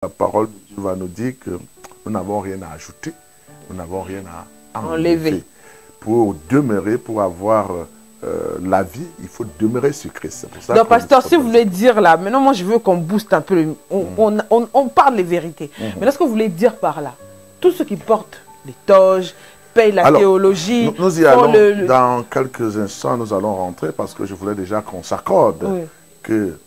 La parole de Dieu va nous dire que nous n'avons rien à ajouter, nous n'avons rien à enlever. Pour demeurer, pour avoir la vie, il faut demeurer sur Christ. Donc, pasteur, si vous voulez dire là, maintenant moi je veux qu'on booste un peu, on parle les vérités. Mais ce que vous voulez dire par là, tous ceux qui portent les toges, payent la théologie. Nous y allons dans quelques instants, nous allons rentrer parce que je voulais déjà qu'on s'accorde que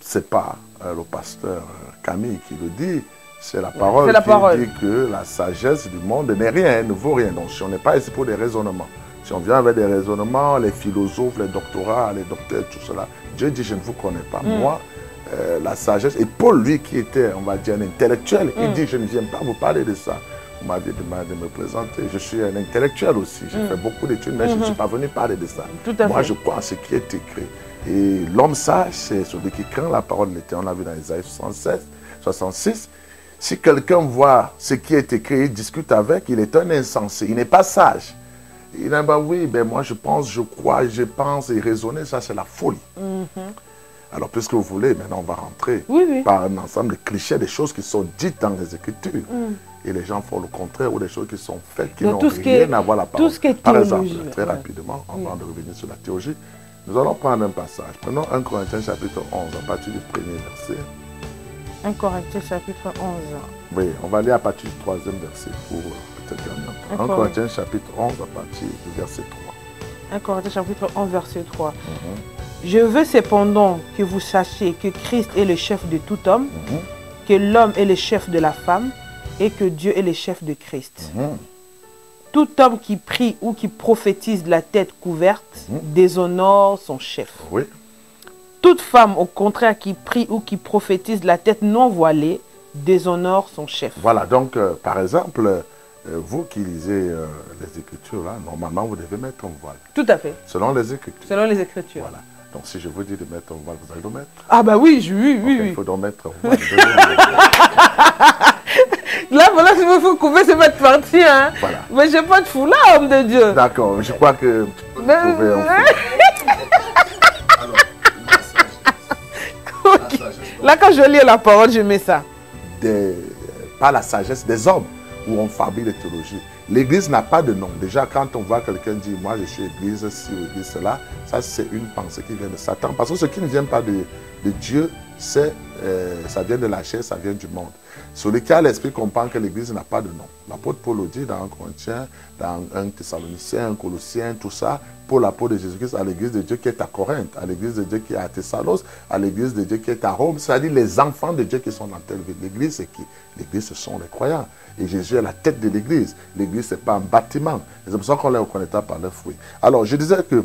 ce n'est pas le pasteur Camille qui le dit, c'est la parole qui dit que la sagesse du monde n'est rien, ne vaut rien. Donc si on n'est pas ici pour des raisonnements, si on vient avec des raisonnements, les philosophes, les doctorats, les docteurs, tout cela, Dieu dit je ne vous connais pas. Moi, la sagesse, et Paul lui qui était, on va dire, un intellectuel, il dit je ne viens pas vous parler de ça. Vous m'avez demandé de me présenter, je suis un intellectuel aussi, j'ai fait beaucoup d'études, mais je ne suis pas venu parler de ça. Moi je crois en ce qui est écrit. Et l'homme sage, c'est celui qui craint la parole de l'Éternel. On l'a vu dans Isaïe 66. Si quelqu'un voit ce qui est écrit, il discute avec, il est un insensé. Il n'est pas sage. Il dit, bah oui, ben moi je pense, je crois, je pense et raisonner, ça c'est la folie. Alors puisque vous voulez, maintenant on va rentrer par un ensemble de clichés, des choses qui sont dites dans les Écritures. Et les gens font le contraire ou des choses qui sont faites qui n'ont rien à voir la parole. Par exemple, très rapidement, avant de revenir sur la théologie, nous allons prendre un passage. Prenons 1 Corinthiens chapitre 11, à partir du premier verset. 1 Corinthiens chapitre 11. Oui, on va aller à partir du troisième verset pour peut-être gagner un temps. 1 Corinthiens chapitre 11, à partir du verset 3. 1 Corinthiens chapitre 11, verset 3. Je veux cependant que vous sachiez que Christ est le chef de tout homme, que l'homme est le chef de la femme, et que Dieu est le chef de Christ. Tout homme qui prie ou qui prophétise la tête couverte déshonore son chef. Toute femme, au contraire, qui prie ou qui prophétise la tête non voilée déshonore son chef. Voilà, donc, par exemple, vous qui lisez les Écritures, là, normalement, vous devez mettre un voile. Tout à fait. Selon les Écritures. Selon les Écritures. Voilà. Donc, si je vous dis de mettre un voile, vous allez le mettre. Ah bah oui, oui. Il faut donc mettre un voile. Là, voilà, si vous couvrir, c'est votre partie. Hein. Voilà. Mais je n'ai pas de foulard, homme de Dieu. D'accord, je crois que tu peux trouver un foulard. Là, quand je lis la parole, je mets ça. Pas la sagesse des hommes, où on fabrique des théologies. L'église n'a pas de nom. Déjà, quand on voit quelqu'un dire, moi je suis église, ci ou église, cela, ça c'est une pensée qui vient de Satan. Parce que ce qui ne vient pas de Dieu, ça vient de la chair, ça vient du monde. Celui qui a l'esprit comprend que l'église n'a pas de nom. L'apôtre Paul le dit dans 1 Corinthiens, dans 1 Thessaloniciens, 1 Colossiens, tout ça, pour l'apôtre de Jésus-Christ à l'église de Dieu qui est à Corinthe, à l'église de Dieu qui est à Thessalos, à l'église de Dieu qui est à Rome, c'est-à-dire les enfants de Dieu qui sont dans telle ville. L'église, c'est qui? L'église, ce sont les croyants. Et Jésus est la tête de l'église. L'église, ce n'est pas un bâtiment. C'est pour ça qu'on les reconnaîtra par leurs fruits. Alors, je disais que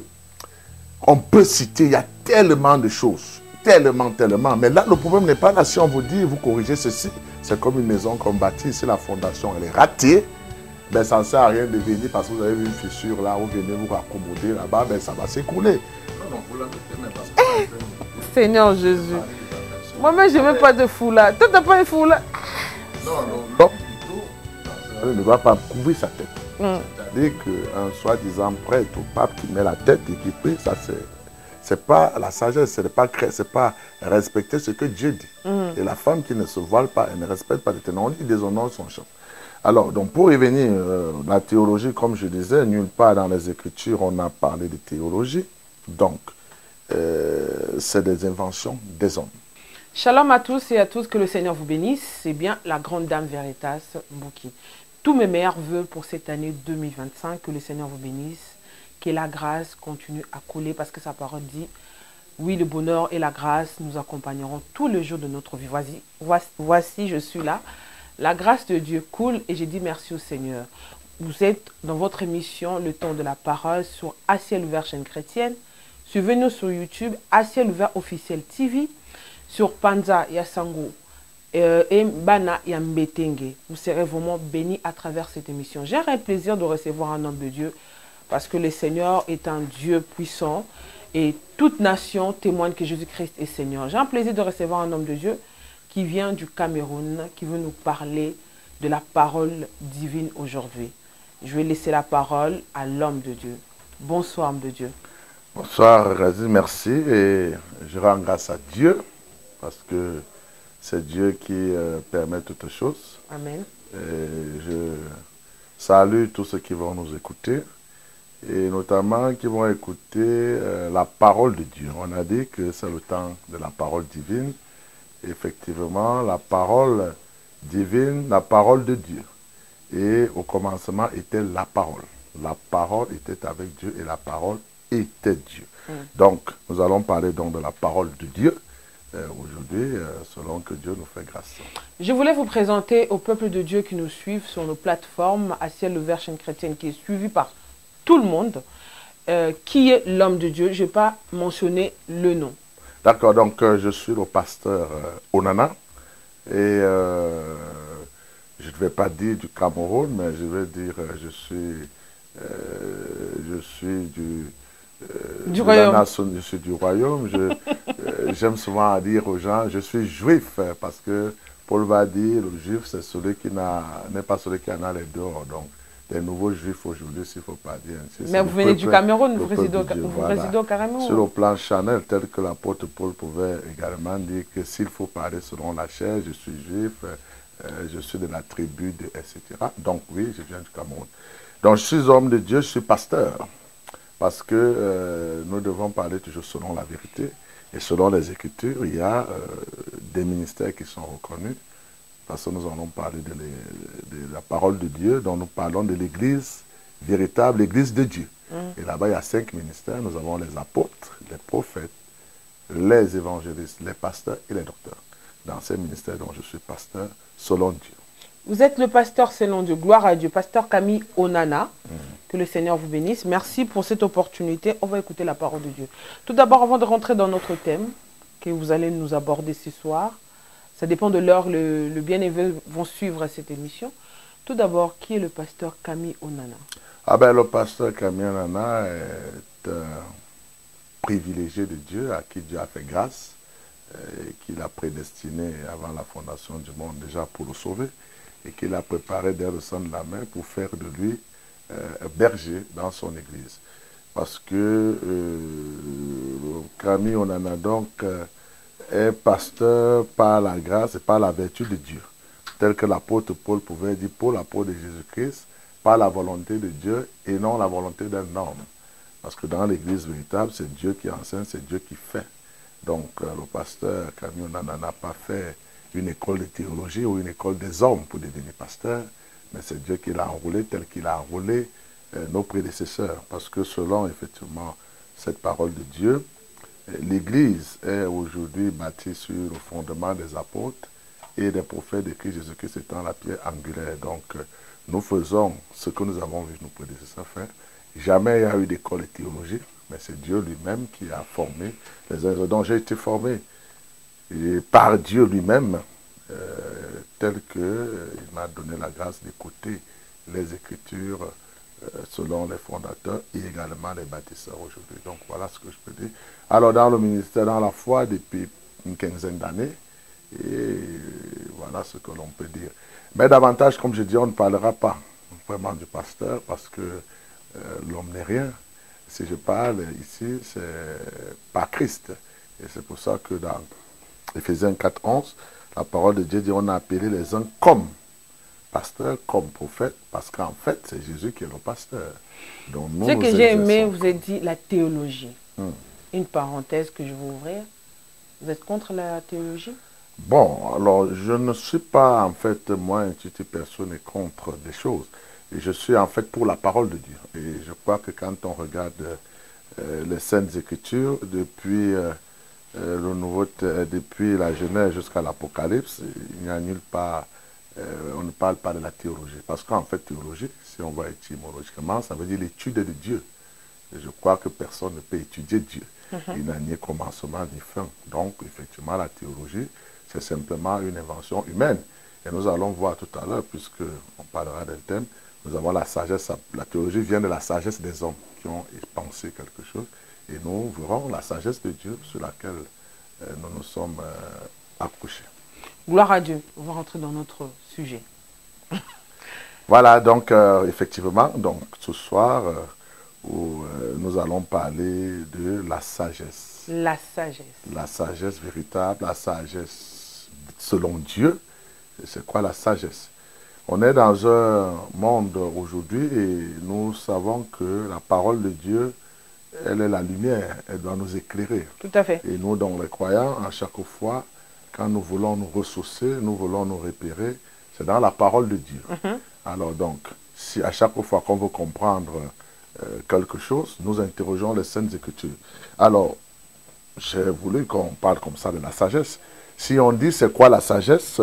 on peut citer, il y a tellement de choses. Tellement. Mais là, le problème n'est pas là. Si on vous dit, vous corrigez ceci, c'est comme une maison qu'on bâtit. Si la fondation, elle est ratée, ben, ça ne sert à rien de venir parce que vous avez vu une fissure là, vous venez vous raccommoder là-bas, ben, ça va s'écrouler. Seigneur Jésus. Moi-même, je n'ai même pas de foulard. Toi, tu n'as pas un foulard? Non. On ne va pas couvrir sa tête. C'est-à-dire qu'un soi-disant prêtre ou pape qui met la tête et qui prie, ça c'est pas la sagesse, c'est pas respecter ce que Dieu dit. Et la femme qui ne se voile pas, elle ne respecte pas l'Éternel. On dit déshonore son chef. Alors, donc pour revenir, la théologie, comme je disais, nulle part dans les Écritures, on a parlé de théologie. Donc, c'est des inventions des hommes. Shalom à tous et à tous, que le Seigneur vous bénisse. C'est bien la grande dame Veritas Mbouki. Tous mes meilleurs vœux pour cette année 2025, que le Seigneur vous bénisse, que la grâce continue à couler, parce que sa parole dit, oui, le bonheur et la grâce nous accompagneront tous les jours de notre vie. Voici, je suis là. La grâce de Dieu coule et j'ai dit merci au Seigneur. Vous êtes dans votre émission Le Temps de la Parole sur A Ciel Ouvert chaîne chrétienne. Suivez-nous sur YouTube, A Ciel Ouvert officiel TV, sur Panza Yasango et Bana Yambetenge. Vous serez vraiment bénis à travers cette émission. J'ai un plaisir de recevoir un homme de Dieu parce que le Seigneur est un Dieu puissant et toute nation témoigne que Jésus-Christ est Seigneur. J'ai un plaisir de recevoir un homme de Dieu qui vient du Cameroun, qui veut nous parler de la parole divine aujourd'hui. Je vais laisser la parole à l'homme de Dieu. Bonsoir, homme de Dieu. Bonsoir, Razi, merci. Et je rends grâce à Dieu parce que C'est Dieu qui permet toutes choses. Amen. Et je salue tous ceux qui vont nous écouter et notamment qui vont écouter la parole de Dieu. On a dit que c'est le temps de la parole divine. Effectivement, la parole divine, la parole de Dieu. Et au commencement était la parole. La parole était avec Dieu et la parole était Dieu. Donc, nous allons parler donc de la parole de Dieu aujourd'hui, selon que Dieu nous fait grâce. Je voulais vous présenter au peuple de Dieu qui nous suivent sur nos plateformes, à ciel ouvert chaîne chrétienne, qui est suivi par tout le monde, qui est l'homme de Dieu. Je n'ai pas mentionné le nom. D'accord, donc je suis le pasteur Onana et je ne vais pas dire du Cameroun, mais je vais dire je suis du royaume. Je suis du royaume. J'aime souvent dire aux gens, je suis juif, parce que Paul va dire, le juif, c'est celui qui n'est pas celui qui en a les dehors. Donc, des nouveaux juifs aujourd'hui, s'il ne faut pas dire ainsi. Mais vous venez du Cameroun, vous résidez au Cameroun. Sur le plan Chanel, tel que l'apôtre Paul pouvait également dire que s'il faut parler selon la chair, je suis juif, je suis de la tribu, etc. Donc oui, je viens du Cameroun. Donc je suis homme de Dieu, je suis pasteur. Parce que nous devons parler toujours selon la vérité. Et selon les Écritures, il y a des ministères qui sont reconnus. Parce que nous allons parler de la parole de Dieu, dont nous parlons de l'Église véritable, l'Église de Dieu. Et là-bas, il y a 5 ministères. Nous avons les apôtres, les prophètes, les évangélistes, les pasteurs et les docteurs. Dans ces ministères dont je suis pasteur, selon Dieu. Vous êtes le pasteur selon Dieu. Gloire à Dieu. Pasteur Camille Onana. Que le Seigneur vous bénisse. Merci pour cette opportunité. On va écouter la parole de Dieu. Tout d'abord, avant de rentrer dans notre thème que vous allez nous aborder ce soir, ça dépend de l'heure, le bien-aimé vont suivre cette émission. Tout d'abord, qui est le pasteur Camille Onana? Ah ben, le pasteur Camille Onana est un privilégié de Dieu, à qui Dieu a fait grâce, qu'il a prédestiné avant la fondation du monde déjà pour le sauver, et qu'il a préparé dès le sang de la main pour faire de lui berger dans son église. Parce que Camille Onana donc est pasteur par la grâce et par la vertu de Dieu. Tel que l'apôtre Paul pouvait dire, Paul, l'apôtre de Jésus-Christ, par la volonté de Dieu et non la volonté d'un homme. Parce que dans l'église véritable, c'est Dieu qui enseigne, c'est Dieu qui fait. Donc le pasteur Camille Onana n'a pas fait une école de théologie ou une école des hommes pour devenir pasteur, mais c'est Dieu qui l'a enrôlé tel qu'il a enrôlé nos prédécesseurs. Parce que selon effectivement cette parole de Dieu, l'Église est aujourd'hui bâtie sur le fondement des apôtres et des prophètes de Christ Jésus-Christ étant la pierre angulaire. Donc nous faisons ce que nous avons vu nos prédécesseurs faire. Jamais il y a eu d'école de théologie, mais c'est Dieu lui-même qui a formé les œuvres dont j'ai été formé. Et par Dieu lui-même, tel qu'il m'a donné la grâce d'écouter les Écritures selon les fondateurs et également les bâtisseurs aujourd'hui. Donc voilà ce que je peux dire. Alors dans le ministère, dans la foi, depuis une quinzaine d'années, et voilà ce que l'on peut dire. Mais davantage, comme je dis, on ne parlera pas vraiment du pasteur parce que l'homme n'est rien. Si je parle ici, c'est par Christ. Et c'est pour ça que dans Éphésiens 4:11, la parole de Dieu dit on a appelé les uns comme pasteur, comme prophète, parce qu'en fait, c'est Jésus qui est le pasteur. Donc, nous, ce que j'ai aimé, vous avez dit la théologie. Une parenthèse que je vais ouvrir. Vous êtes contre la théologie? Bon, alors, je ne suis pas, en fait, moi, intitulé personne et contre des choses. Et je suis, en fait, pour la parole de Dieu. Et je crois que quand on regarde les Saintes Écritures, depuis depuis la Genèse jusqu'à l'Apocalypse, il n'y a nulle part, on ne parle pas de la théologie. Parce qu'en fait, théologie, si on va étymologiquement, ça veut dire l'étude de Dieu. Et je crois que personne ne peut étudier Dieu. Il n'a ni commencement ni fin. Donc, effectivement, la théologie, c'est simplement une invention humaine. Et nous allons voir tout à l'heure, puisqu'on parlera d'un thème, nous avons la sagesse. La théologie vient de la sagesse des hommes qui ont pensé quelque chose. Et nous verrons la sagesse de Dieu sur laquelle nous nous sommes accouchés. Gloire à Dieu. On va rentrer dans notre sujet. Voilà, donc effectivement, donc, ce soir, où nous allons parler de la sagesse. La sagesse. La sagesse véritable, la sagesse selon Dieu, c'est quoi la sagesse? On est dans un monde aujourd'hui et nous savons que la parole de Dieu, elle est la lumière, elle doit nous éclairer. Tout à fait. Et nous, dans les croyants, à chaque fois, quand nous voulons nous ressourcer, nous voulons nous repérer, c'est dans la parole de Dieu. Alors donc, si à chaque fois qu'on veut comprendre quelque chose, nous interrogeons les Saintes Écritures. Alors, j'ai voulu qu'on parle comme ça de la sagesse. Si on dit c'est quoi la sagesse,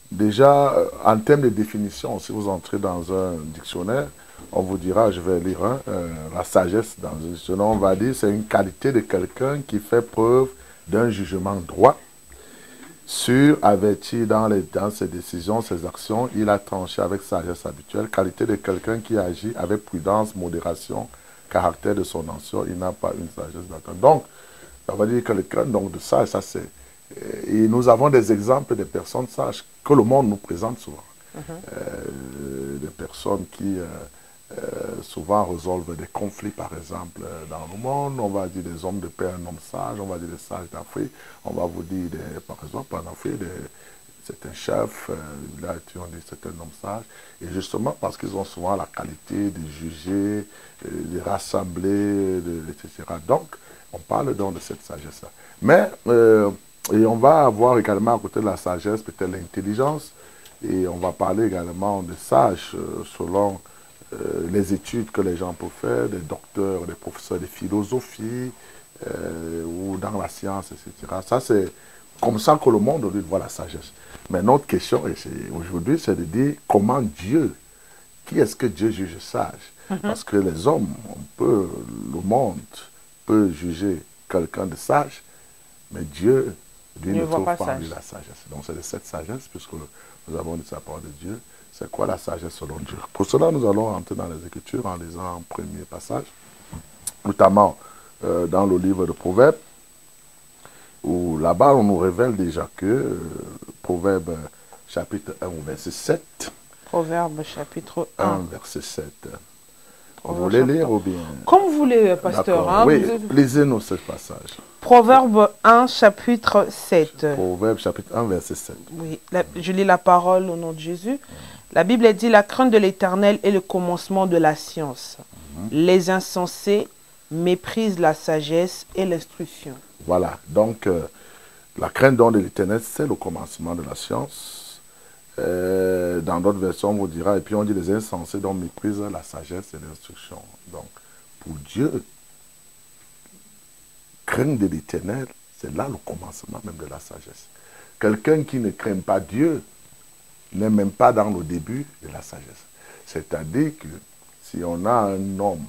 déjà, en termes de définition, si vous entrez dans un dictionnaire, on vous dira, je vais lire, la sagesse dans un dictionnaire, on va dire c'est une qualité de quelqu'un qui fait preuve d'un jugement droit, sûr, averti dans ses décisions, ses actions, il a tranché avec sagesse habituelle, qualité de quelqu'un qui agit avec prudence, modération, caractère de son action, il n'a pas une sagesse d'attente. Donc, ça veut dire quelqu'un donc de sage, ça c'est... Et nous avons des exemples de personnes sages que le monde nous présente souvent. Des personnes qui souvent résolvent des conflits, par exemple, dans le monde. On va dire des hommes de paix, un homme sage, on va dire des sages d'Afrique. On va vous dire, par exemple, en Afrique, c'est un chef, là, on dit c'est un homme sage. Et justement, parce qu'ils ont souvent la qualité de juger, de rassembler, etc. Donc, on parle donc de cette sagesse-là. Mais... et on va avoir également à côté de la sagesse peut-être l'intelligence. Et on va parler également de sages selon les études que les gens peuvent faire, des docteurs, des professeurs de philosophie ou dans la science, etc. Ça, c'est comme ça que le monde voit la sagesse. Mais notre question aujourd'hui, c'est de dire comment Dieu, qui est-ce que Dieu juge sage? Parce que les hommes, le monde peut juger quelqu'un de sage, mais Dieu... Dieu ne trouve pas en lui la sagesse. Donc c'est de cette sagesse, puisque nous avons dit sa parole de Dieu, c'est quoi la sagesse selon Dieu? Pour cela, nous allons rentrer dans les Écritures en lisant un premier passage, notamment dans le livre de Proverbes, où là-bas on nous révèle déjà que Proverbes chapitre 1 verset 7. Proverbes chapitre 1 verset 7. Vous voulez lire ou bien? Comme vous voulez, pasteur. Hein, oui, lisez-nous ce passage. Proverbe 1, chapitre 7. Proverbe chapitre 1, verset 7. Oui, je lis la parole au nom de Jésus. La Bible dit, la crainte de l'Éternel est le commencement de la science. Les insensés méprisent la sagesse et l'instruction. Voilà, donc la crainte de l'Éternel, c'est le commencement de la science. Dans d'autres versions, on vous dira, et puis on dit les insensés dont méprisent la sagesse et l'instruction. Donc, pour Dieu, crainte de l'Éternel, c'est là le commencement même de la sagesse. Quelqu'un qui ne craint pas Dieu n'est même pas dans le début de la sagesse. C'est-à-dire que si on a un homme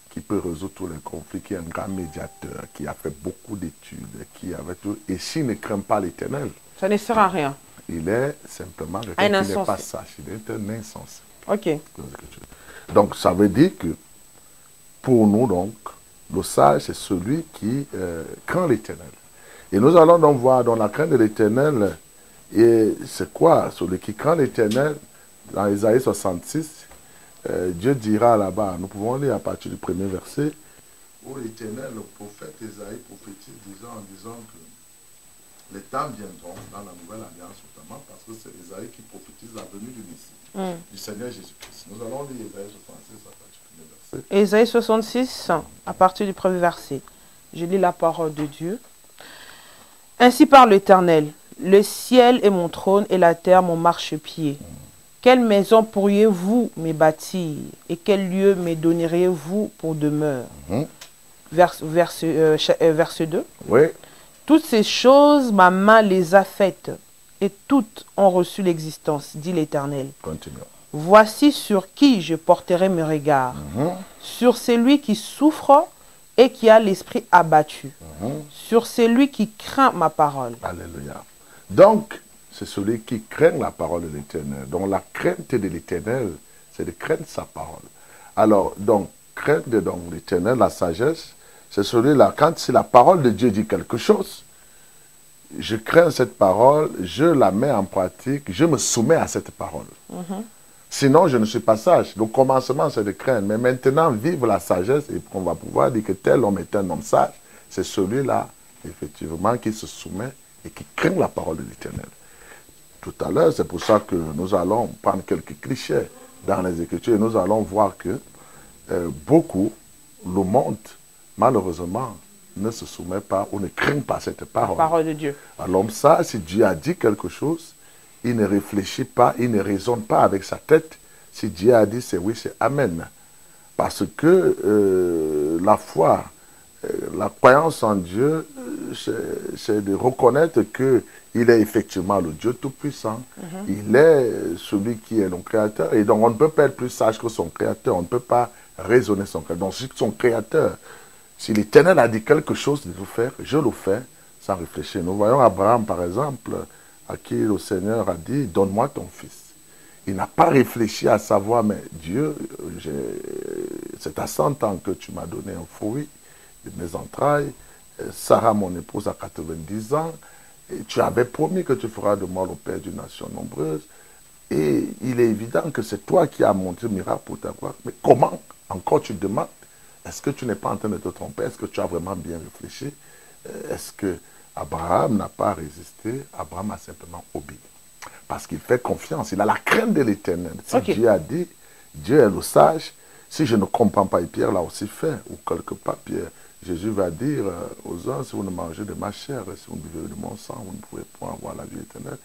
qui peut résoudre tous les conflits, qui est un grand médiateur, qui a fait beaucoup d'études, qui avait tout, et s'il ne craint pas l'Éternel, ça ne sert à rien. Il est simplement quelqu'un qui n'est pas sage. Il est un insensé. Ok. Donc, ça veut dire que, pour nous, donc, le sage, c'est celui qui craint l'Éternel. Et nous allons donc voir dans la crainte de l'Éternel, et c'est quoi? Celui qui craint l'Éternel, dans Isaïe 66, Dieu dira là-bas, nous pouvons lire à partir du premier verset, où l'Éternel, le prophète Isaïe prophétise en disant que les temps viendront dans la nouvelle alliance, notamment parce que c'est Isaïe qui prophétise la venue du Messie, du Seigneur Jésus-Christ. Nous allons lire Isaïe 66 à partir du premier verset. Isaïe 66 à partir du premier verset. Je lis la parole de Dieu. Ainsi parle l'Éternel, le ciel est mon trône et la terre mon marchepied. Quelle maison pourriez-vous me bâtir et quel lieu me donneriez-vous pour demeure? Verset 2. Oui. Toutes ces choses, ma main les a faites, et toutes ont reçu l'existence, dit l'Éternel. Continuons. Voici sur qui je porterai mes regards, sur celui qui souffre et qui a l'esprit abattu, sur celui qui craint ma parole. Alléluia. Donc, c'est celui qui craint la parole de l'Éternel. Donc, la crainte de l'Éternel, c'est de craindre sa parole. Alors, donc, crainte de l'Éternel, la sagesse, c'est celui-là, quand si la parole de Dieu dit quelque chose, je crains cette parole, je la mets en pratique, je me soumets à cette parole. Sinon, je ne suis pas sage. Le commencement, c'est de craindre. Mais maintenant, vivre la sagesse, et on va pouvoir dire que tel homme est un homme sage, c'est celui-là, effectivement, qui se soumet et qui craignent la parole de l'Éternel. Tout à l'heure, c'est pour ça que nous allons prendre quelques clichés dans les Écritures et nous allons voir que beaucoup, le monde, malheureusement, ne se soumet pas ou ne craint pas cette parole. La parole de Dieu. Alors ça, si Dieu a dit quelque chose, il ne réfléchit pas, il ne raisonne pas avec sa tête. Si Dieu a dit c'est oui, c'est amen. Parce que la foi, la croyance en Dieu, c'est de reconnaître qu'il est effectivement le Dieu Tout-Puissant. Il est celui qui est le Créateur. Et donc on ne peut pas être plus sage que son Créateur. On ne peut pas raisonner son Créateur. Donc si son Créateur, si l'Éternel a dit quelque chose de le faire, je le fais sans réfléchir. Nous voyons Abraham, par exemple, à qui le Seigneur a dit, donne-moi ton fils. Il n'a pas réfléchi à savoir, mais Dieu, c'est à 100 ans que tu m'as donné un fruit de mes entrailles. Sarah, mon épouse, a 90 ans. Et tu avais promis que tu feras de moi le père d'une nation nombreuse. Et il est évident que c'est toi qui as montré le miracle pour ta gloire. Mais comment encore tu demandes? Est-ce que tu n'es pas en train de te tromper? Est-ce que tu as vraiment bien réfléchi? Est-ce que Abraham n'a pas résisté? Abraham a simplement obéi. Parce qu'il fait confiance. Il a la crainte de l'Éternel. Si Dieu a dit, Dieu est le sage. Si je ne comprends pas, et Pierre l'a aussi fait, ou quelque part, Pierre, Jésus va dire aux uns, si vous ne mangez de ma chair, si vous ne buvez de mon sang, vous ne pouvez pas avoir la vie éternelle.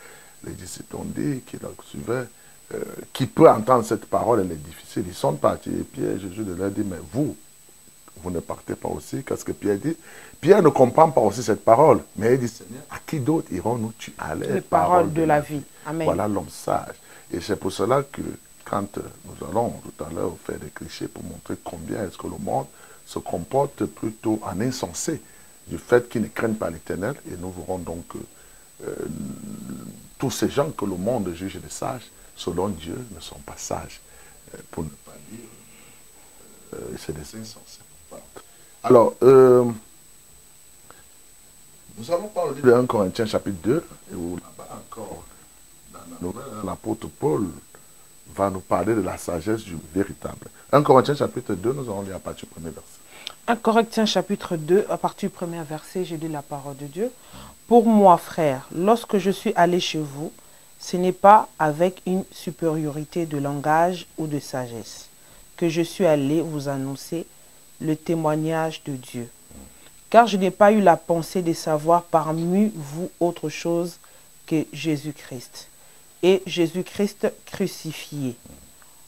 Les disciples ont dit qu'ils la suivaient. Qui peut entendre cette parole? Elle est difficile. Ils sont partis. Et Pierre, Jésus leur dit, mais vous ne partez pas aussi. Qu'est-ce que Pierre dit? Pierre ne comprend pas aussi cette parole. Mais il dit, Seigneur, à qui d'autre irons-nous? Tu as les paroles de la vie. Amen. Voilà l'homme sage. Et c'est pour cela que quand nous allons tout à l'heure faire des clichés pour montrer combien est-ce que le monde se comporte plutôt en insensé du fait qu'ils ne craignent pas l'Éternel. Et nous verrons donc tous ces gens que le monde juge des sages, selon Dieu, ne sont pas sages. Pour ne pas dire, c'est des insensés. Alors, nous allons parler de 1 Corinthiens chapitre 2, et où là-bas encore, dans la nouvelle, l'apôtre Paul va nous parler de la sagesse du véritable. 1 Corinthiens chapitre 2, nous allons lire à partir du premier verset. 1 Corinthiens chapitre 2, à partir du premier verset, j'ai lu la parole de Dieu. Pour moi, frère, lorsque je suis allé chez vous, ce n'est pas avec une supériorité de langage ou de sagesse que je suis allé vous annoncer le témoignage de Dieu. Car je n'ai pas eu la pensée de savoir parmi vous autre chose que Jésus-Christ. Et Jésus-Christ crucifié.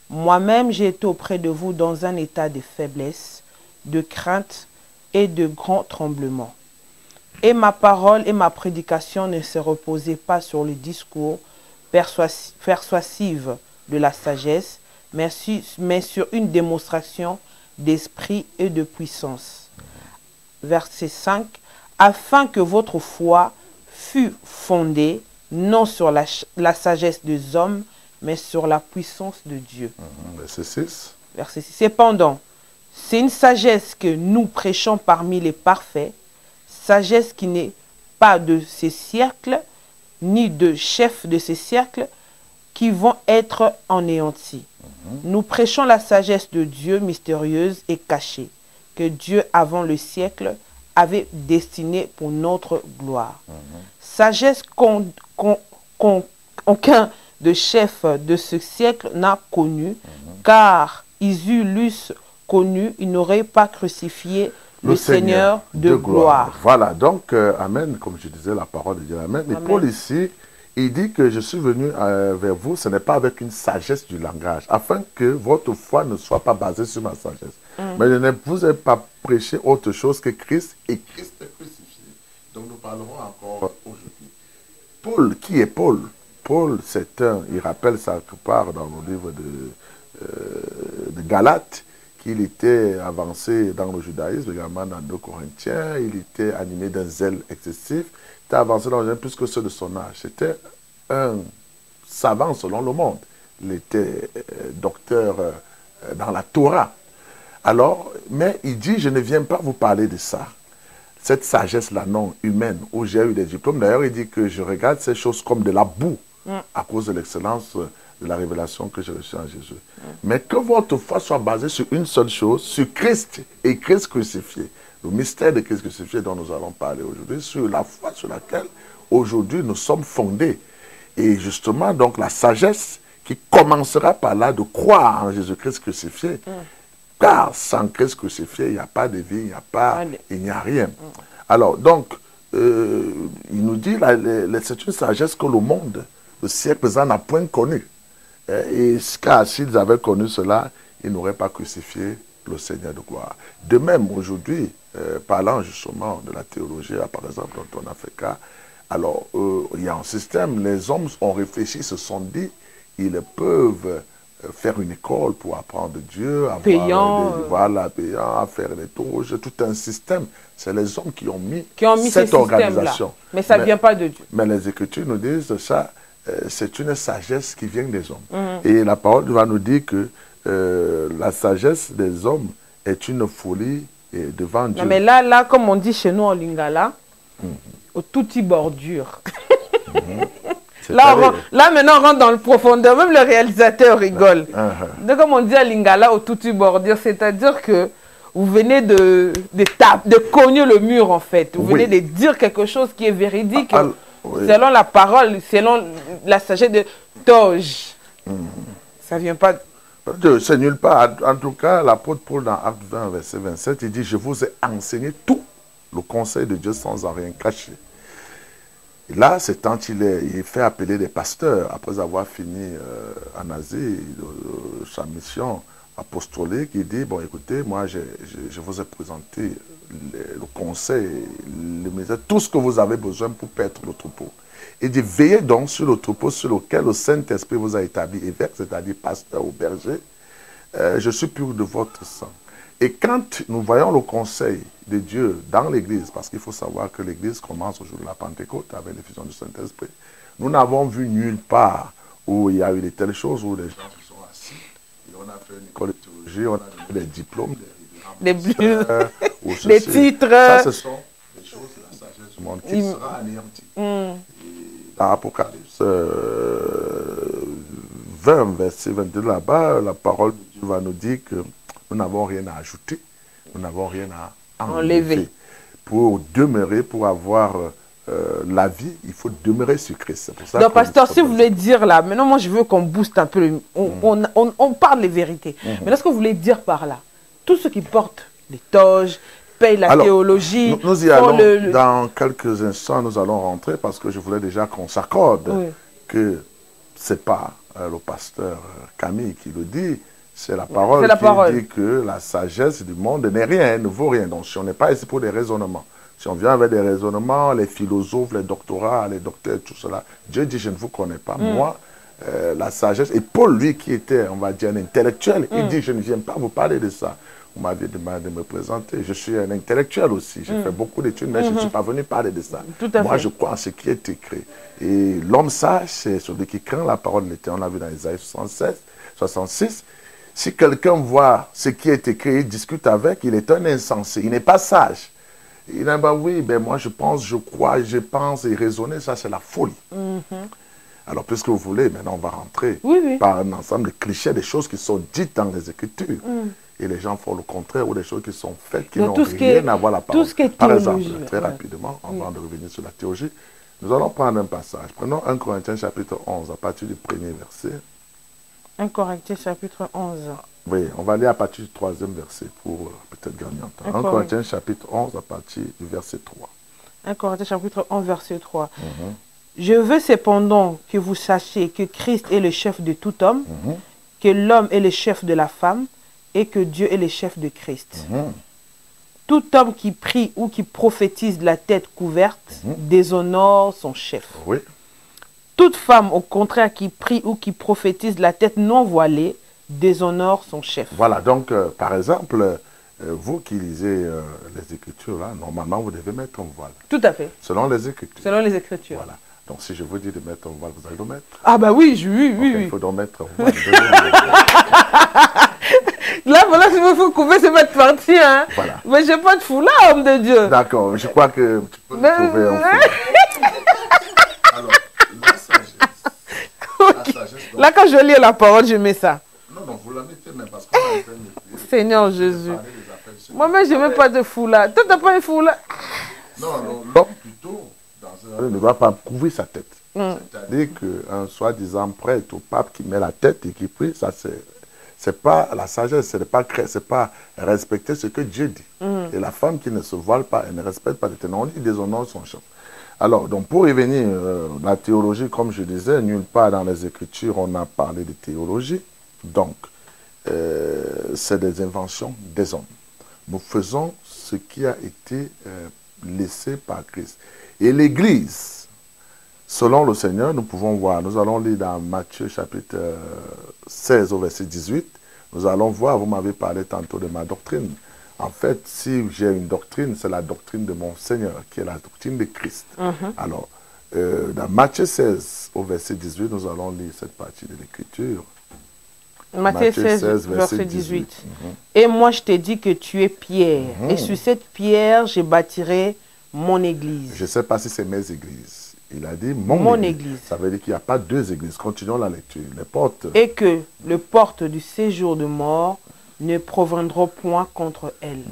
Moi-même, j'ai été auprès de vous dans un état de faiblesse, de crainte et de grand tremblement. Et ma parole et ma prédication ne se reposaient pas sur le discours persuasif de la sagesse, mais sur une démonstration d'esprit et de puissance. Verset 5. Afin que votre foi fût fondée non sur la sagesse des hommes, mais sur la puissance de Dieu. Verset 6. Verset 6. Cependant, c'est une sagesse que nous prêchons parmi les parfaits, sagesse qui n'est pas de ces siècles, ni de chefs de ces siècles, qui vont être anéantis. Nous prêchons la sagesse de Dieu mystérieuse et cachée, que Dieu, avant le siècle, avait destinée pour notre gloire. Sagesse qu'aucun de chef de ce siècle n'a connue, car ils l'eussent connu, ils n'auraient pas crucifié le Seigneur de gloire. Voilà, donc, Amen, comme je disais, la parole de Dieu, Amen. Et Paul ici, il dit que je suis venu vers vous, ce n'est pas avec une sagesse du langage, afin que votre foi ne soit pas basée sur ma sagesse. Mais je ne vous ai pas prêché autre chose que Christ et Christ crucifié. Donc nous parlerons encore aujourd'hui. Paul, qui est Paul? Paul, c'est il rappelle ça quelque part dans le livre de Galates, qu'il était avancé dans le judaïsme, également dans 2 Corinthiens, il était animé d'un zèle excessif, il était avancé dans le judaïsme plus que ceux de son âge. C'était un savant selon le monde. Il était docteur dans la Torah. Alors, mais il dit, je ne viens pas vous parler de ça. Cette sagesse-là non humaine, où j'ai eu des diplômes. D'ailleurs, il dit que je regarde ces choses comme de la boue, à cause de l'excellence de la révélation que j'ai reçue en Jésus. Mais que votre foi soit basée sur une seule chose, sur Christ et Christ crucifié. Le mystère de Christ crucifié dont nous allons parler aujourd'hui, sur la foi sur laquelle aujourd'hui, nous sommes fondés. Et justement, donc, la sagesse qui commencera par là de croire en Jésus-Christ crucifié. Car sans Christ crucifié, il n'y a pas de vie, il n'y a rien. Alors, donc, il nous dit, c'est une sagesse que le monde, le siècle présent, n'a point connue. Et car s'ils avaient connu cela, ils n'auraient pas crucifié le Seigneur de gloire. De même, aujourd'hui, parlant justement de la théologie, par exemple, dont on a fait cas, alors, il y a un système, les hommes ont réfléchi, se sont dit, ils peuvent faire une école pour apprendre Dieu, payant, payant, faire des touches, tout un système. C'est les hommes qui ont mis cette organisation. Mais ça ne vient pas de Dieu. Mais les Écritures nous disent ça, c'est une sagesse qui vient des hommes. Et la parole va nous dire que la sagesse des hommes est une folie devant Dieu. Non, mais là, comme on dit chez nous en Lingala, au touti bordure. Là, maintenant, on rentre dans le profondeur. Même le réalisateur rigole. Donc, comme on dit à Lingala, au touti bordure, c'est-à-dire que vous venez de cogner le mur, en fait. Vous venez de dire quelque chose qui est véridique, selon la parole, selon la sagesse de Toge. Ça ne vient pas... C'est nulle part. En tout cas, l'apôtre Paul, dans Acte 20, verset 27, il dit, je vous ai enseigné tout le conseil de Dieu sans en rien cacher. Et là, c'est quand il fait appeler des pasteurs, après avoir fini en Asie, sa mission apostolique, il dit, bon écoutez, moi je vous ai présenté le conseil, le message, tout ce que vous avez besoin pour paître le troupeau. Il dit, veillez donc sur le troupeau sur lequel le Saint-Esprit vous a établi évêque, c'est-à-dire pasteur ou berger, je suis pur de votre sang. Et quand nous voyons le conseil de Dieu dans l'Église, parce qu'il faut savoir que l'Église commence au jour de la Pentecôte avec l'effusion du Saint-Esprit, nous n'avons vu nulle part où il y a eu de telles choses, où les gens se sont assis, et on a fait une école de théologie, on a donné des diplômes, des titres. Ça, ce sont des choses de la sagesse du monde qui sera anéantie. Dans Apocalypse 20, verset 22, là-bas, la parole de Dieu va nous dire que nous n'avons rien à ajouter, nous n'avons rien à enlever. Pour demeurer, pour avoir la vie, il faut demeurer sur Christ. Donc, pasteur, si vous voulez dire là, maintenant moi je veux qu'on booste un peu, on parle les vérités. Mais est-ce que vous voulez dire par là, tous ceux qui portent les toges, payent la théologie... Nous y allons, dans quelques instants, nous allons rentrer parce que je voulais déjà qu'on s'accorde que ce n'est pas le pasteur Camille qui le dit, c'est la parole qui dit que la sagesse du monde n'est rien, elle ne vaut rien. Donc, si on n'est pas ici pour des raisonnements, si on vient avec des raisonnements, les philosophes, les doctorats, les docteurs, tout cela, Dieu dit, je ne vous connais pas. Moi, la sagesse, et Paul, lui, qui était, on va dire, un intellectuel, il dit, je ne viens pas vous parler de ça. Vous m'aviez demandé de me présenter. Je suis un intellectuel aussi. J'ai fait beaucoup d'études, mais je ne suis pas venu parler de ça. Moi, je crois en ce qui est écrit. Et l'homme sage, c'est celui qui craint la parole de l'Éternel. On l'a vu dans Isaïe 66. Si quelqu'un voit ce qui est écrit, il discute avec, il est un insensé. Il n'est pas sage. Il dit, ben oui, ben moi je pense, je crois, je pense et raisonner, ça c'est la folie. Alors, puisque vous voulez, maintenant on va rentrer par un ensemble de clichés, des choses qui sont dites dans les Écritures. Et les gens font le contraire, ou des choses qui sont faites qui n'ont rien à voir la parole. Par exemple, très rapidement, avant de revenir sur la théologie, nous allons prendre un passage. Prenons 1 Corinthiens chapitre 11, à partir du premier verset. 1 Corinthiens chapitre 11. Oui, on va aller à partir du 3e verset pour peut-être gagner en temps. 1 Corinthiens chapitre 11 à partir du verset 3. 1 Corinthiens chapitre 11 verset 3. Je veux cependant que vous sachiez que Christ est le chef de tout homme, que l'homme est le chef de la femme et que Dieu est le chef de Christ. Tout homme qui prie ou qui prophétise la tête couverte déshonore son chef. Oui. Toute femme, au contraire, qui prie ou qui prophétise la tête non voilée, déshonore son chef. Voilà, donc, par exemple, vous qui lisez les Écritures, là, normalement, vous devez mettre un voile. Tout à fait. Selon les Écritures. Selon les Écritures. Voilà. Donc, si je vous dis de mettre un voile, vous allez le mettre. Ah bah oui, oui. Il faut donc mettre un voile. Là, voilà, si vous faut couper, c'est votre partie, hein. Voilà. Mais je n'ai pas de foulard, homme de Dieu. D'accord, je crois que tu peux trouver un foulard. Alors, la sagesse. Là, quand je lis la parole, je mets ça. Non, vous la mettez même parce qu'on a fait Seigneur Jésus. Moi-même, je n'ai même pas de foulard. Toi, tu n'as pas de foulard? Non, l'homme plutôt, dans ne doit pas couvrir sa tête. C'est-à-dire qu'un soi-disant prêtre au pape qui met la tête et qui prie, ça c'est pas la sagesse, c'est pas respecter ce que Dieu dit. Et la femme qui ne se voile pas, elle ne respecte pas l'éternel. On dit déshonore son chef. Alors, donc pour revenir, la théologie, comme je disais, nulle part dans les Écritures, on a parlé de théologie. Donc, c'est des inventions des hommes. Nous faisons ce qui a été laissé par Christ. Et l'Église, selon le Seigneur, nous pouvons voir, nous allons lire dans Matthieu chapitre 16 au verset 18, nous allons voir, vous m'avez parlé tantôt de ma doctrine. En fait, si j'ai une doctrine, c'est la doctrine de mon Seigneur, qui est la doctrine de Christ. Alors, dans Matthieu 16 au verset 18, nous allons lire cette partie de l'Écriture. Matthieu 16, verset 18. Et moi, je t'ai dit que tu es Pierre. Et sur cette pierre, je bâtirai mon église. Je ne sais pas si c'est mes églises. Il a dit mon église. Ça veut dire qu'il n'y a pas deux églises. Continuons la lecture. Les portes. Et que le porte du séjour de mort ne proviendront point contre elle.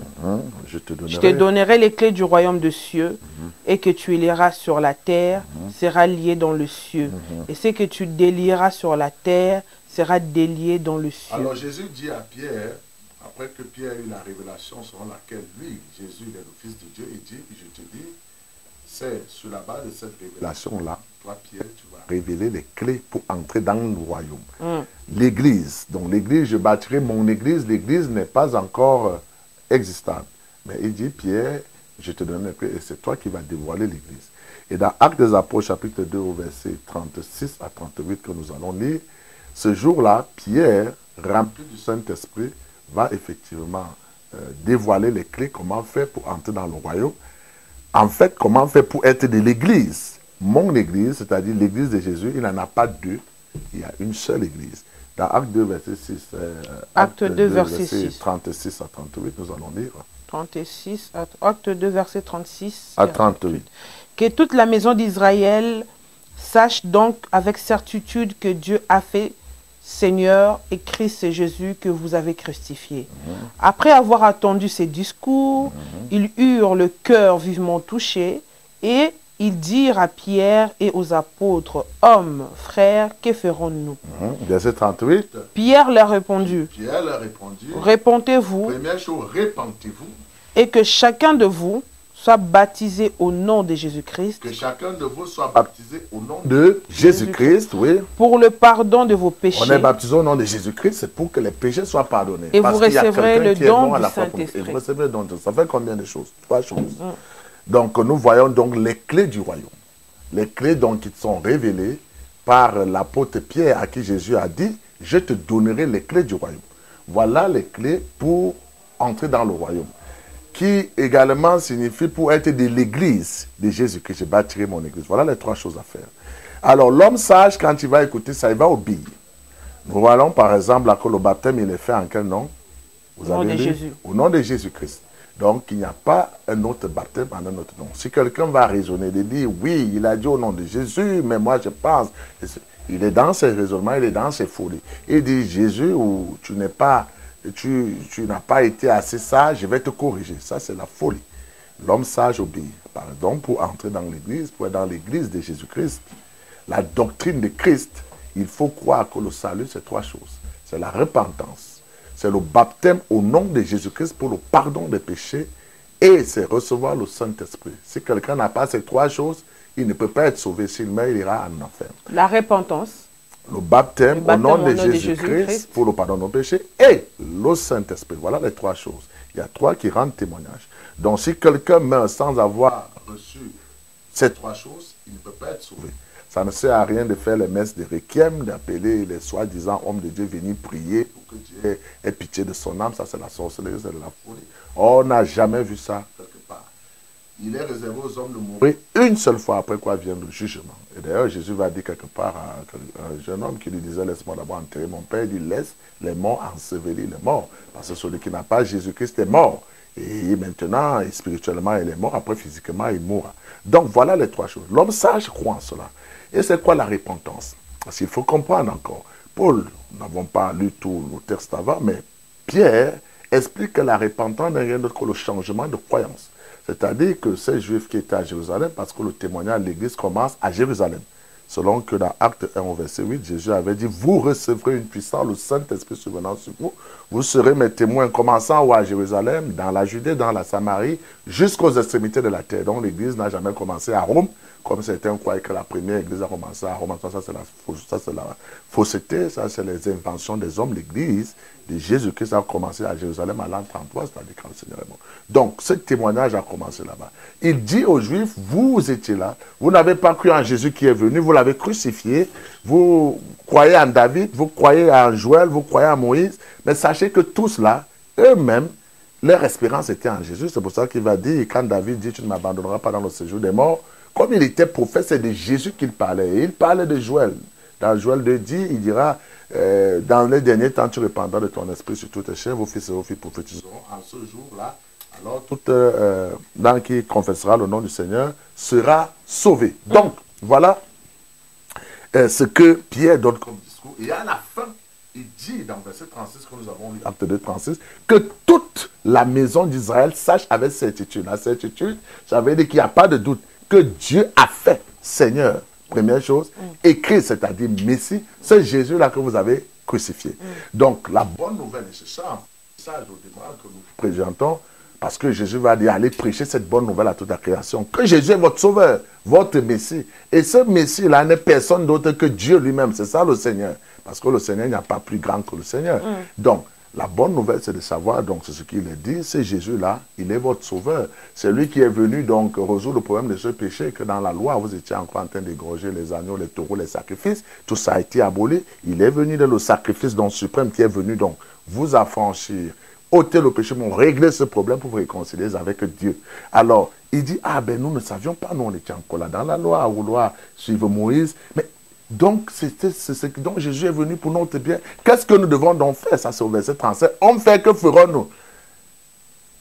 Je te donnerai les clés du royaume de cieux, et que tu liras sur la terre sera lié dans le cieux. Et ce que tu délieras sur la terre sera délié dans le cieux. Alors Jésus dit à Pierre, après que Pierre a eu la révélation selon laquelle lui, Jésus, est le Fils de Dieu, il dit, je te dis, c'est sur la base de cette révélation-là, toi Pierre, tu vas révéler les clés pour entrer dans le royaume. L'église, donc l'église, je bâtirai mon église, l'église n'est pas encore existante. Mais il dit, Pierre, je te donne les clés et c'est toi qui vas dévoiler l'église. Et dans Actes des Apôtres, chapitre 2, au verset 36 à 38 que nous allons lire, ce jour-là, Pierre, rempli du Saint-Esprit, va effectivement dévoiler les clés, comment faire pour entrer dans le royaume. En fait, comment faire pour être de l'église. Mon église, c'est-à-dire l'église de Jésus, il n'en a pas deux, il y a une seule église. Dans Acte 2, verset 6, Acte 2, verset 6. 36 à 38, nous allons lire. 36, Acte 2, verset 36 à 38. Que toute la maison d'Israël sache donc avec certitude que Dieu a fait Seigneur et Christ Jésus que vous avez crucifié. Après avoir attendu ces discours, ils eurent le cœur vivement touché et ils dirent à Pierre et aux apôtres, « Hommes, frères, que ferons-nous » Verset 38. Pierre leur répondit, « Répentez-vous, première chose, répentez-vous, et que chacun de vous soit baptisé au nom de Jésus-Christ. Que chacun de vous soit baptisé au nom de Jésus-Christ, oui. Pour le pardon de vos péchés. On est baptisé au nom de Jésus-Christ, c'est pour que les péchés soient pardonnés. Et vous recevrez le don du Saint-Esprit. Et vous recevrez le don de Ça fait combien de choses? 3 choses. Donc nous voyons donc les clés du royaume. Les clés donc qui sont révélées par l'apôtre Pierre à qui Jésus a dit, je te donnerai les clés du royaume. Voilà les clés pour entrer dans le royaume. Qui également signifie pour être de l'église de Jésus-Christ. Je bâtirai mon église. Voilà les 3 choses à faire. Alors, l'homme sage, quand il va écouter ça, il va obéir. Nous voyons par exemple que le baptême, il est fait en quel nom? Vous avez dit Jésus. Au nom de Jésus-Christ. Donc, il n'y a pas un autre baptême en un autre nom. Si quelqu'un va raisonner, de dire, oui, il a dit au nom de Jésus, mais moi je pense. Il est dans ses raisonnements, il est dans ses folies. Il dit, Jésus, ou tu n'es pas... Tu n'as pas été assez sage, je vais te corriger. Ça, c'est la folie. L'homme sage obéit. Par exemple, pour entrer dans l'église, pour être dans l'église de Jésus-Christ, la doctrine de Christ, il faut croire que le salut, c'est 3 choses. C'est la repentance, c'est le baptême au nom de Jésus-Christ pour le pardon des péchés et c'est recevoir le Saint-Esprit. Si quelqu'un n'a pas ces 3 choses, il ne peut pas être sauvé. S'il meurt, il ira en enfer. La repentance. Le baptême au nom de Jésus-Christ pour le pardon de nos péchés et le Saint-Esprit. Voilà les 3 choses. Il y a 3 qui rendent témoignage. Donc si quelqu'un meurt sans avoir reçu ces 3 choses, il ne peut pas être sauvé. Ça ne sert à rien de faire les messes de requiem, d'appeler les soi-disant hommes de Dieu venir prier pour que Dieu ait pitié de son âme. Ça, c'est la sorcellerie, c'est de la folie. On n'a jamais vu ça quelque part. Il est réservé aux hommes de mourir une seule fois, après quoi vient le jugement. Et d'ailleurs, Jésus va dire quelque part à un jeune homme qui lui disait, laisse-moi d'abord enterrer mon père. Il dit, laisse les morts ensevelir les morts. Parce que celui qui n'a pas Jésus-Christ est mort. Et maintenant, spirituellement, il est mort. Après, physiquement, il mourra. Donc, voilà les 3 choses. L'homme sage croit en cela. Et c'est quoi la repentance? Parce qu'il faut comprendre encore. Paul, nous n'avons pas lu tout le texte avant, mais Pierre explique que la repentance n'est rien d'autre que le changement de croyance. C'est-à-dire que ces Juifs qui étaient à Jérusalem, parce que le témoignage de l'Église commence à Jérusalem. Selon que dans Acte 1 au verset 8, Jésus avait dit, vous recevrez une puissance, le Saint-Esprit survenant sur vous. Vous serez mes témoins, commençant à Jérusalem, dans la Judée, dans la Samarie, jusqu'aux extrémités de la terre. Donc l'Église n'a jamais commencé à Rome, comme certains croyaient que la première Église a commencé à Rome. Ça, c'est la fausseté, ça, c'est les inventions des hommes. L'Église de Jésus-Christ a commencé à Jérusalem à l'an 33, c'est-à-dire quand le Seigneur est mort. Donc, ce témoignage a commencé là-bas. Il dit aux Juifs, vous étiez là, vous n'avez pas cru en Jésus qui est venu, vous l'avez crucifié, vous croyez en David, vous croyez en Joël, vous croyez en Moïse, mais sachez que tous là, eux-mêmes, leur espérance était en Jésus. C'est pour ça qu'il va dire, quand David dit, tu ne m'abandonneras pas dans le séjour des morts, comme il était prophète, c'est de Jésus qu'il parlait. Et il parlait de Joël. Dans Joël 2, il dira, dans les derniers temps, tu répandras de ton esprit sur toutes tes chair, vos fils et vos filles prophétiseront. En ce jour-là, alors tout dans qui confessera le nom du Seigneur sera sauvé. Donc, voilà ce que Pierre donne comme discours. Et à la fin, il dit dans verset 36 que nous avons lu, acte 2, 36, que toute la maison d'Israël sache avec certitude. La certitude, ça veut dire qu'il n'y a pas de doute que Dieu a fait Seigneur. Première chose, écrit, c'est-à-dire Messie, c'est Jésus-là que vous avez crucifié. Donc, la bonne nouvelle, et c'est ça, un message au démarrage que nous présentons, parce que Jésus va dire, allez prêcher cette bonne nouvelle à toute la création, que Jésus est votre sauveur, votre Messie. Et ce Messie-là n'est personne d'autre que Dieu lui-même, c'est ça le Seigneur. Parce que le Seigneur n'y a pas plus grand que le Seigneur. Donc, la bonne nouvelle, c'est de savoir, donc, c'est ce qu'il est dit, c'est Jésus-là, il est votre sauveur. C'est lui qui est venu, donc, résoudre le problème de ce péché, que dans la loi, vous étiez encore en train d'égorger les agneaux, les taureaux, les sacrifices. Tout ça a été aboli. Il est venu de le sacrifice, donc, suprême, qui est venu, donc, vous affranchir, ôter le péché, régler ce problème pour vous réconcilier avec Dieu. Alors, il dit, ah ben, nous ne savions pas, nous, on était encore là dans la loi, à vouloir suivre Moïse, mais donc, donc Jésus est venu pour notre bien. Qu'est-ce que nous devons donc faire? Ça, c'est au verset 37. On fait, que ferons-nous?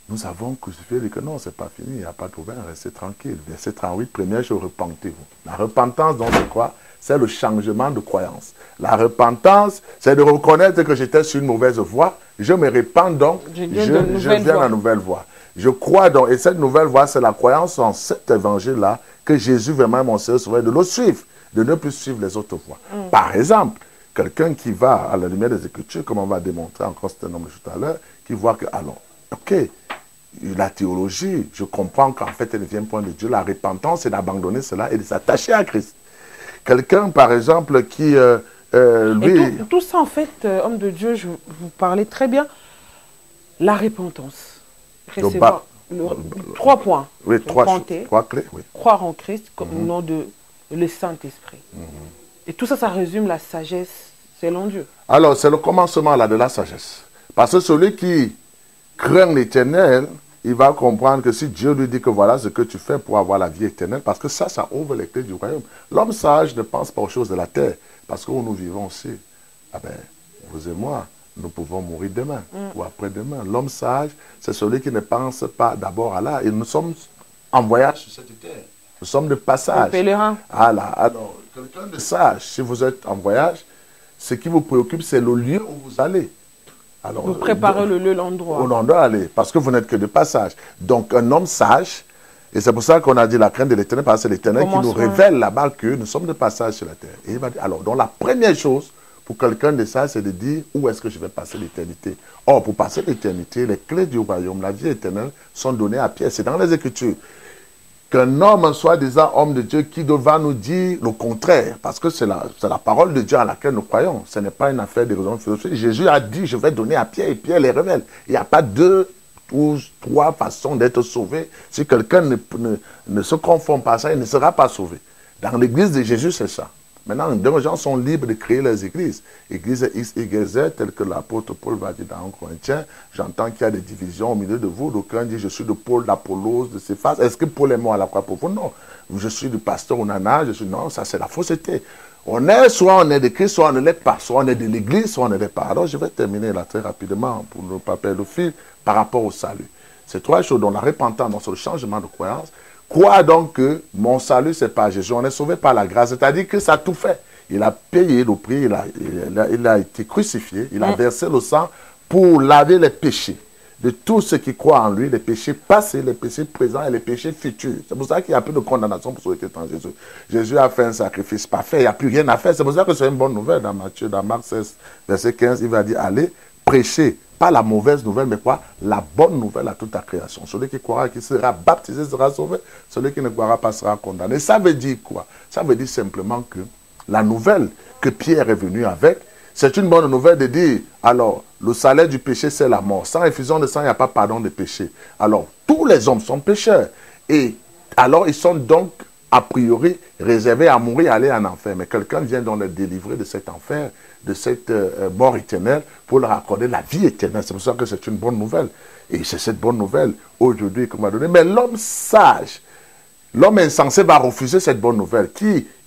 Nous avons crucifié, dit que non, c'est pas fini, il n'y a pas de problème, restez tranquille. Verset 38, première chose, repentez-vous. La repentance, donc, c'est quoi? C'est le changement de croyance. La repentance, c'est de reconnaître que j'étais sur une mauvaise voie. Je me répands donc, je viens à la nouvelle voie. Je crois donc, et cette nouvelle voie, c'est la croyance en cet évangile-là, que Jésus vraiment est mon Seigneur Sauveur, de le suivre, de ne plus suivre les autres voies. Par exemple, quelqu'un qui va à la lumière des Écritures, comme on va démontrer encore cet homme tout à l'heure, qui voit que, alors, ok, la théologie, je comprends qu'en fait, elle vient point de Dieu. La repentance, c'est d'abandonner cela et de s'attacher à Christ. Quelqu'un, par exemple, qui, lui... Tout ça, en fait, homme de Dieu, je vous parlais très bien. La repentance. Recevoir 3 points. Oui, 3 clés. Oui. Croire en Christ comme au nom de le Saint-Esprit. Et tout ça, ça résume la sagesse selon Dieu. Alors, c'est le commencement là de la sagesse. Parce que celui qui craint l'Éternel, il va comprendre que si Dieu lui dit que voilà ce que tu fais pour avoir la vie éternelle, parce que ça ouvre les clés du royaume. L'homme sage ne pense pas aux choses de la terre, parce que où nous vivons aussi, ah ben, vous et moi, nous pouvons mourir demain ou après-demain. L'homme sage, c'est celui qui ne pense pas d'abord à là. Et nous sommes en voyage sur cette terre. Nous sommes de passage. Pèlerin. Voilà. Alors, quelqu'un de sage, si vous êtes en voyage, ce qui vous préoccupe, c'est le lieu où vous allez. Alors, vous préparez le lieu, l'endroit. Où l'on doit aller, parce que vous n'êtes que de passage. Donc, un homme sage, et c'est pour ça qu'on a dit la crainte de l'Éternel, parce que c'est l'Éternel qui nous révèle là-bas que nous sommes de passage sur la terre. Et il va dire, alors, donc la première chose pour quelqu'un de sage, c'est de dire où est-ce que je vais passer l'éternité. Or, pour passer l'éternité, les clés du royaume, la vie éternelle, sont données à Pierre. C'est dans les Écritures. Qu'un homme soit disant homme de Dieu qui devra nous dire le contraire, parce que c'est la parole de Dieu à laquelle nous croyons. Ce n'est pas une affaire de raison philosophique. Jésus a dit, je vais donner à Pierre, et Pierre les révèle. Il n'y a pas 2 ou 3 façons d'être sauvé. Si quelqu'un ne se conforme pas à ça, il ne sera pas sauvé. Dans l'église de Jésus, c'est ça. Maintenant, les gens sont libres de créer les églises. Église X, Y, Z, tel que l'apôtre Paul va dire dans 1 Corinthiens. J'entends qu'il y a des divisions au milieu de vous. D'aucuns disent, je suis de Paul, d'Apollos, de Céphas. Est-ce que Paul est mort à la croix pour vous? Non. Je suis du pasteur Onana. Non, ça c'est la fausseté. Soit on est de Christ, soit on ne l'est pas. Soit on est de l'église, soit on ne l'est pas. Alors je vais terminer là très rapidement pour ne pas perdre le fil par rapport au salut. Ces 3 choses, dont la repentance, donc c'est le changement de croyance. Crois donc que mon salut, c'est pas Jésus. On est sauvé par la grâce. C'est-à-dire que ça a tout fait. Il a payé le prix, il a été crucifié, il a versé le sang pour laver les péchés. de tous ceux qui croient en lui, les péchés passés, les péchés présents et les péchés futurs. C'est pour ça qu'il n'y a plus de condamnation pour ceux qui sont en Jésus. Jésus a fait un sacrifice parfait, il n'y a plus rien à faire. C'est pour ça que c'est une bonne nouvelle dans Matthieu, dans Marc 16, verset 15, il va dire, allez, prêchez, pas la mauvaise nouvelle, mais quoi? La bonne nouvelle à toute la création. Celui qui croira, qui sera baptisé, sera sauvé. Celui qui ne croira pas sera condamné. Ça veut dire quoi? Ça veut dire simplement que la nouvelle que Pierre est venu avec, c'est une bonne nouvelle de dire, alors, le salaire du péché, c'est la mort. Sans effusion de sang, il n'y a pas pardon des péchés. Alors, tous les hommes sont pécheurs. Et alors, ils sont donc, a priori, réservés à mourir, à aller en enfer. Mais quelqu'un vient donc les délivrer de cet enfer, de cette mort éternelle, pour leur accorder la vie éternelle. C'est pour ça que c'est une bonne nouvelle. Et c'est cette bonne nouvelle, aujourd'hui, qu'on m'a donné. Mais l'homme sage, l'homme insensé va refuser cette bonne nouvelle.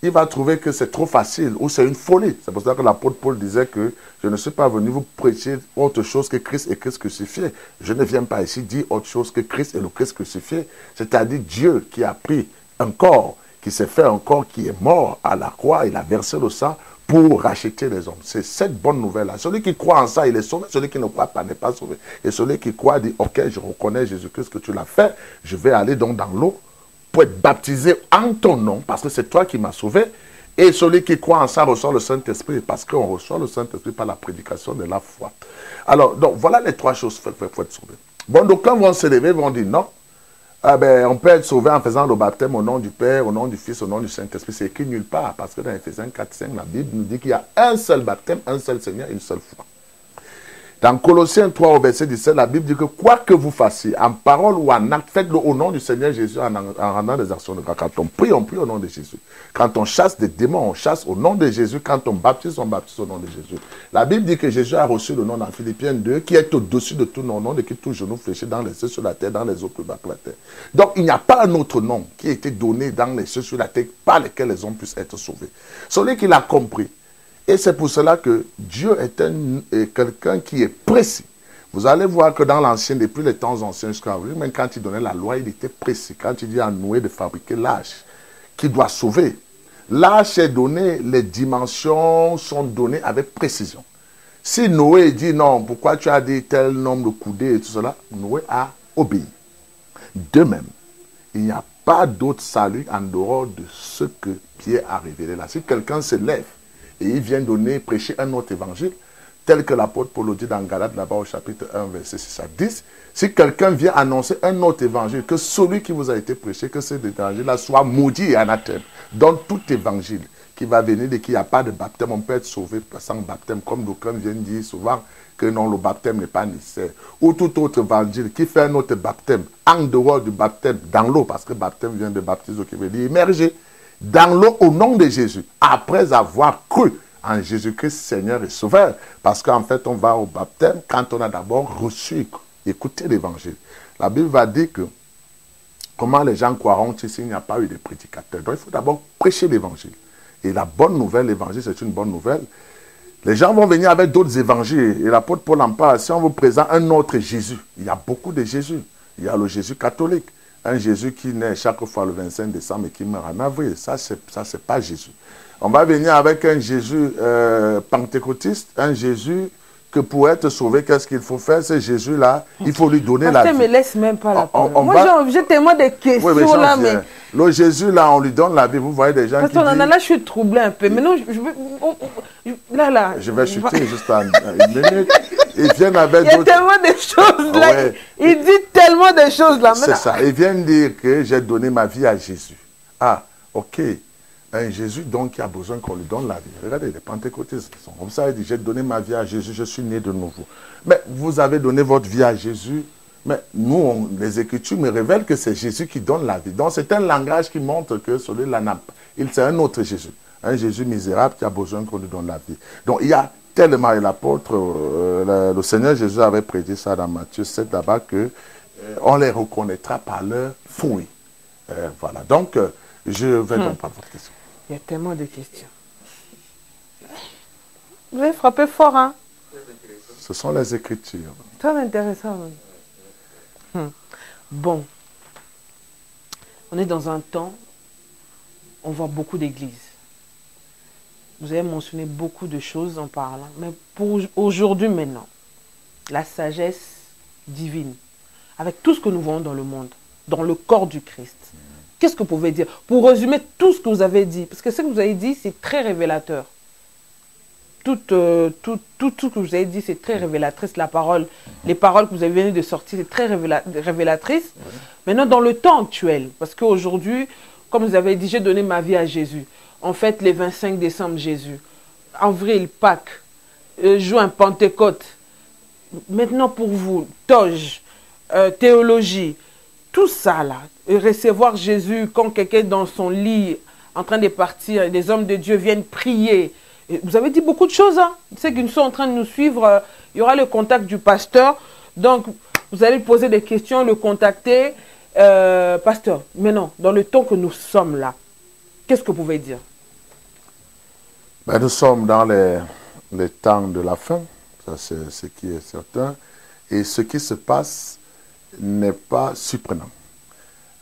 Il va trouver que c'est trop facile ou c'est une folie. C'est pour ça que l'apôtre Paul disait que je ne suis pas venu vous prêcher autre chose que Christ et Christ crucifié. Je ne viens pas ici dire autre chose que Christ et le Christ crucifié. C'est-à-dire Dieu qui a pris un corps, qui s'est fait un corps qui est mort à la croix, il a versé le sang pour racheter les hommes. C'est cette bonne nouvelle-là. Celui qui croit en ça, il est sauvé. Celui qui ne croit pas n'est pas sauvé. Et celui qui croit dit, ok, je reconnais Jésus-Christ que tu l'as fait, je vais aller donc dans l'eau pour être baptisé en ton nom, parce que c'est toi qui m'as sauvé. Et celui qui croit en ça reçoit le Saint-Esprit, parce qu'on reçoit le Saint-Esprit par la prédication de la foi. Alors, donc, voilà les trois choses pour être sauvé. Bon, donc quand vont se lever, vont dire non, on peut être sauvé en faisant le baptême au nom du Père, au nom du Fils, au nom du Saint-Esprit. C'est écrit nulle part, parce que dans Ephésiens 4, 5, la Bible nous dit qu'il y a un seul baptême, un seul Seigneur, une seule foi. Dans Colossiens 3 au verset 17, la Bible dit que quoi que vous fassiez, en parole ou en acte, faites-le au nom du Seigneur Jésus en rendant des actions de grâce. Quand on prie au nom de Jésus. Quand on chasse des démons, on chasse au nom de Jésus. Quand on baptise au nom de Jésus. La Bible dit que Jésus a reçu le nom dans Philippiens 2, qui est au-dessus de tout nom, de qui tout genou fléchit dans les cieux, sur la terre, dans les eaux plus bas que la terre. Donc il n'y a pas un autre nom qui a été donné dans les cieux, sur la terre, par lesquels les hommes puissent être sauvés. Celui qui l'a compris. Et c'est pour cela que Dieu est quelqu'un qui est précis. Vous allez voir que dans l'Ancien, depuis les temps anciens jusqu'à aujourd'hui, même quand il donnait la loi, il était précis. Quand il dit à Noé de fabriquer l'arche, qui doit sauver. L'arche est donnée, les dimensions sont données avec précision. Si Noé dit non, pourquoi tu as dit tel nombre de coudées et tout cela, Noé a obéi. De même, il n'y a pas d'autre salut en dehors de ce que Pierre a révélé là. Si quelqu'un se lève, et il vient prêcher un autre évangile, tel que l'apôtre Paul le dit dans Galates, là-bas au chapitre 1, verset 6 à 10. Si quelqu'un vient annoncer un autre évangile, que celui qui vous a été prêché, que cet évangile-là soit maudit et anathème. Donc tout évangile qui va venir et qu'il n'y a pas de baptême, on peut être sauvé sans baptême, comme d'aucuns viennent dire souvent que non, le baptême n'est pas nécessaire. Ou tout autre évangile qui fait un autre baptême, en dehors du baptême, dans l'eau, parce que baptême vient de baptiser, qui veut dire immerger. Dans l'eau au nom de Jésus, après avoir cru en Jésus-Christ Seigneur et Sauveur. Parce qu'en fait, on va au baptême quand on a d'abord reçu, écouté l'évangile. La Bible va dire que comment les gens croiront s'il n'y a pas eu de prédicateurs. Donc il faut d'abord prêcher l'évangile. Et la bonne nouvelle, l'évangile, c'est une bonne nouvelle. Les gens vont venir avec d'autres évangiles. Et l'apôtre Paul en parle. Si on vous présente un autre Jésus, il y a beaucoup de Jésus. Il y a le Jésus catholique. Un Jésus qui naît chaque fois le 25 décembre et qui meurt en avril. Ça, c'est pas Jésus. On va venir avec un Jésus pentecôtiste, un Jésus que pour être sauvé, qu'est-ce qu'il faut faire? Ce Jésus-là, il faut lui donner la vie. Ne me laisse même pas la parole. Moi, j'ai tellement de questions là, mais... Le Jésus, là, on lui donne la vie. Vous voyez des gens qui disent... Là, je suis troublé un peu. Mais non, je vais chuter juste en une minute. Ils viennent avec il y a tellement de choses là. Ouais. Il dit tellement de choses là. C'est ça. Ils viennent dire que j'ai donné ma vie à Jésus. Ah, ok. Un Jésus donc qui a besoin qu'on lui donne la vie. Regardez, les pentecôtistes qui sont comme ça. Ils disent, j'ai donné ma vie à Jésus, je suis né de nouveau. Mais vous avez donné votre vie à Jésus. Mais nous, les Écritures me révèlent que c'est Jésus qui donne la vie. Donc c'est un langage qui montre que celui-là, c'est un autre Jésus. Un Jésus misérable qui a besoin qu'on lui donne la vie. Donc il y a tellement, et l'apôtre, le Seigneur Jésus avait prédit ça dans Matthieu 7 là-bas, qu'on les reconnaîtra par leur fruit. Voilà, donc je vais donc prendre votre question. Il y a tellement de questions. Vous avez frappé fort, hein? Ce sont les Écritures. Très intéressant. Bon, on est dans un temps, on voit beaucoup d'églises. Vous avez mentionné beaucoup de choses en parlant, mais pour aujourd'hui maintenant, la sagesse divine, avec tout ce que nous voyons dans le monde, dans le corps du Christ, qu'est-ce que vous pouvez dire? Pour résumer tout ce que vous avez dit, parce que ce que vous avez dit, c'est très révélateur. Tout ce que vous avez dit, c'est très révélatrice, la parole. Les paroles que vous avez venues de sortir, c'est très révélatrice. Maintenant, dans le temps actuel, parce qu'aujourd'hui, comme vous avez dit, j'ai donné ma vie à Jésus. En fait, les 25 décembre, Jésus. Avril, Pâques, juin, Pentecôte. Maintenant, pour vous, toge, théologie, tout ça là, recevoir Jésus quand quelqu'un est dans son lit, en train de partir, et des hommes de Dieu viennent prier. Et vous avez dit beaucoup de choses, hein. Ceux qui sont en train de nous suivre, il y aura le contact du pasteur. Donc, vous allez poser des questions, le contacter. Pasteur, maintenant, dans le temps que nous sommes là, qu'est-ce que vous pouvez dire? Ben, nous sommes dans les temps de la fin, ça c'est ce qui est certain. Et ce qui se passe n'est pas surprenant.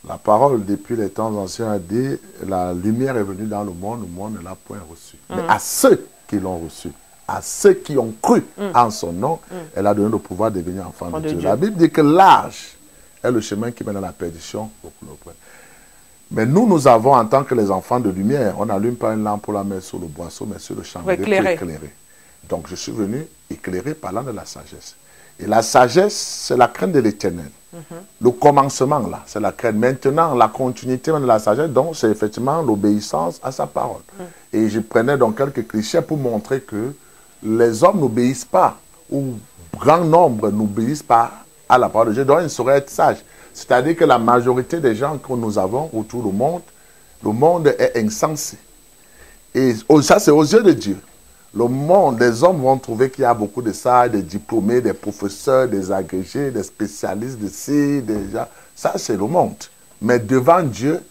La parole, depuis les temps anciens, a dit la lumière est venue dans le monde ne l'a point reçue. Mais à ceux qui l'ont reçue, à ceux qui ont cru en son nom, elle a donné le pouvoir de devenir enfant de Dieu. La Bible dit que l'âge est le chemin qui mène à la perdition. Mais nous avons, en tant que les enfants de lumière, on n'allume pas une lampe pour la mettre sur le boisseau, mais sur le chandelier pour éclairer. Donc je suis venu éclairer parlant de la sagesse. Et la sagesse, c'est la crainte de l'Éternel. Le commencement, là, c'est la crainte. Maintenant, la continuité de la sagesse, donc, c'est effectivement l'obéissance à sa parole. Et je prenais donc quelques clichés pour montrer que les hommes n'obéissent pas, ou grand nombre n'obéissent pas à la parole de Dieu, donc ils sauraient être sages. C'est-à-dire que la majorité des gens que nous avons autour du le monde est insensé. Et ça, c'est aux yeux de Dieu. Le monde, les hommes vont trouver qu'il y a beaucoup de sages, des diplômés, des professeurs, des agrégés, des spécialistes de ci, des gens. Ça, c'est le monde. Mais devant Dieu,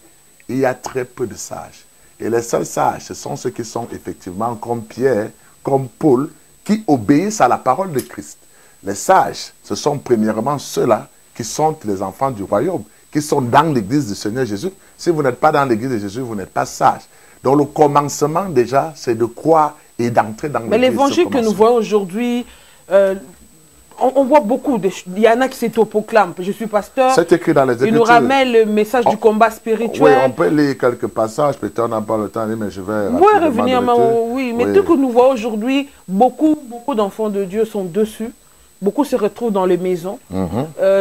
il y a très peu de sages. Et les seuls sages, ce sont ceux qui sont effectivement comme Pierre, comme Paul, qui obéissent à la parole de Christ. Les sages, ce sont premièrement ceux-là qui sont les enfants du royaume, qui sont dans l'église du Seigneur Jésus. Si vous n'êtes pas dans l'église de Jésus, vous n'êtes pas sage. Donc le commencement déjà, c'est de croire et d'entrer dans l'église. Mais l'évangile que nous voyons aujourd'hui, on voit beaucoup, il y en a qui s'autoproclament. Je suis pasteur. C'est écrit dans les Écritures. Il nous ramène le message du combat spirituel. Oui, on peut lire quelques passages, peut-être on n'a pas le temps, mais je vais... Oui, revenir, mais tout que nous voyons aujourd'hui, beaucoup d'enfants de Dieu sont dessus. Beaucoup se retrouvent dans les maisons.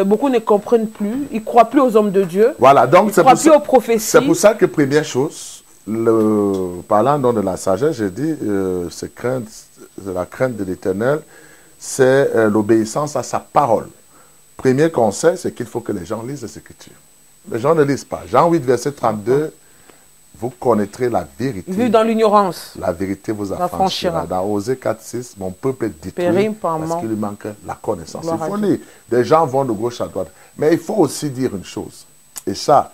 Beaucoup ne comprennent plus. Ils ne croient plus aux hommes de Dieu. Voilà, donc ils ne croient plus aux prophéties. C'est pour ça que première chose, parlant donc de la sagesse, j'ai dit, c'est la crainte de l'Éternel, c'est l'obéissance à sa parole. Premier conseil, c'est qu'il faut que les gens lisent les Écritures. Les gens ne lisent pas. Jean 8, verset 32, vous connaîtrez la vérité. Vu dans l'ignorance. La vérité vous affranchira. Dans Osée 4, 6, mon peuple est détruit parce qu'il lui manque la connaissance. Il faut lire. Des gens vont de gauche à droite. Mais il faut aussi dire une chose. Et ça,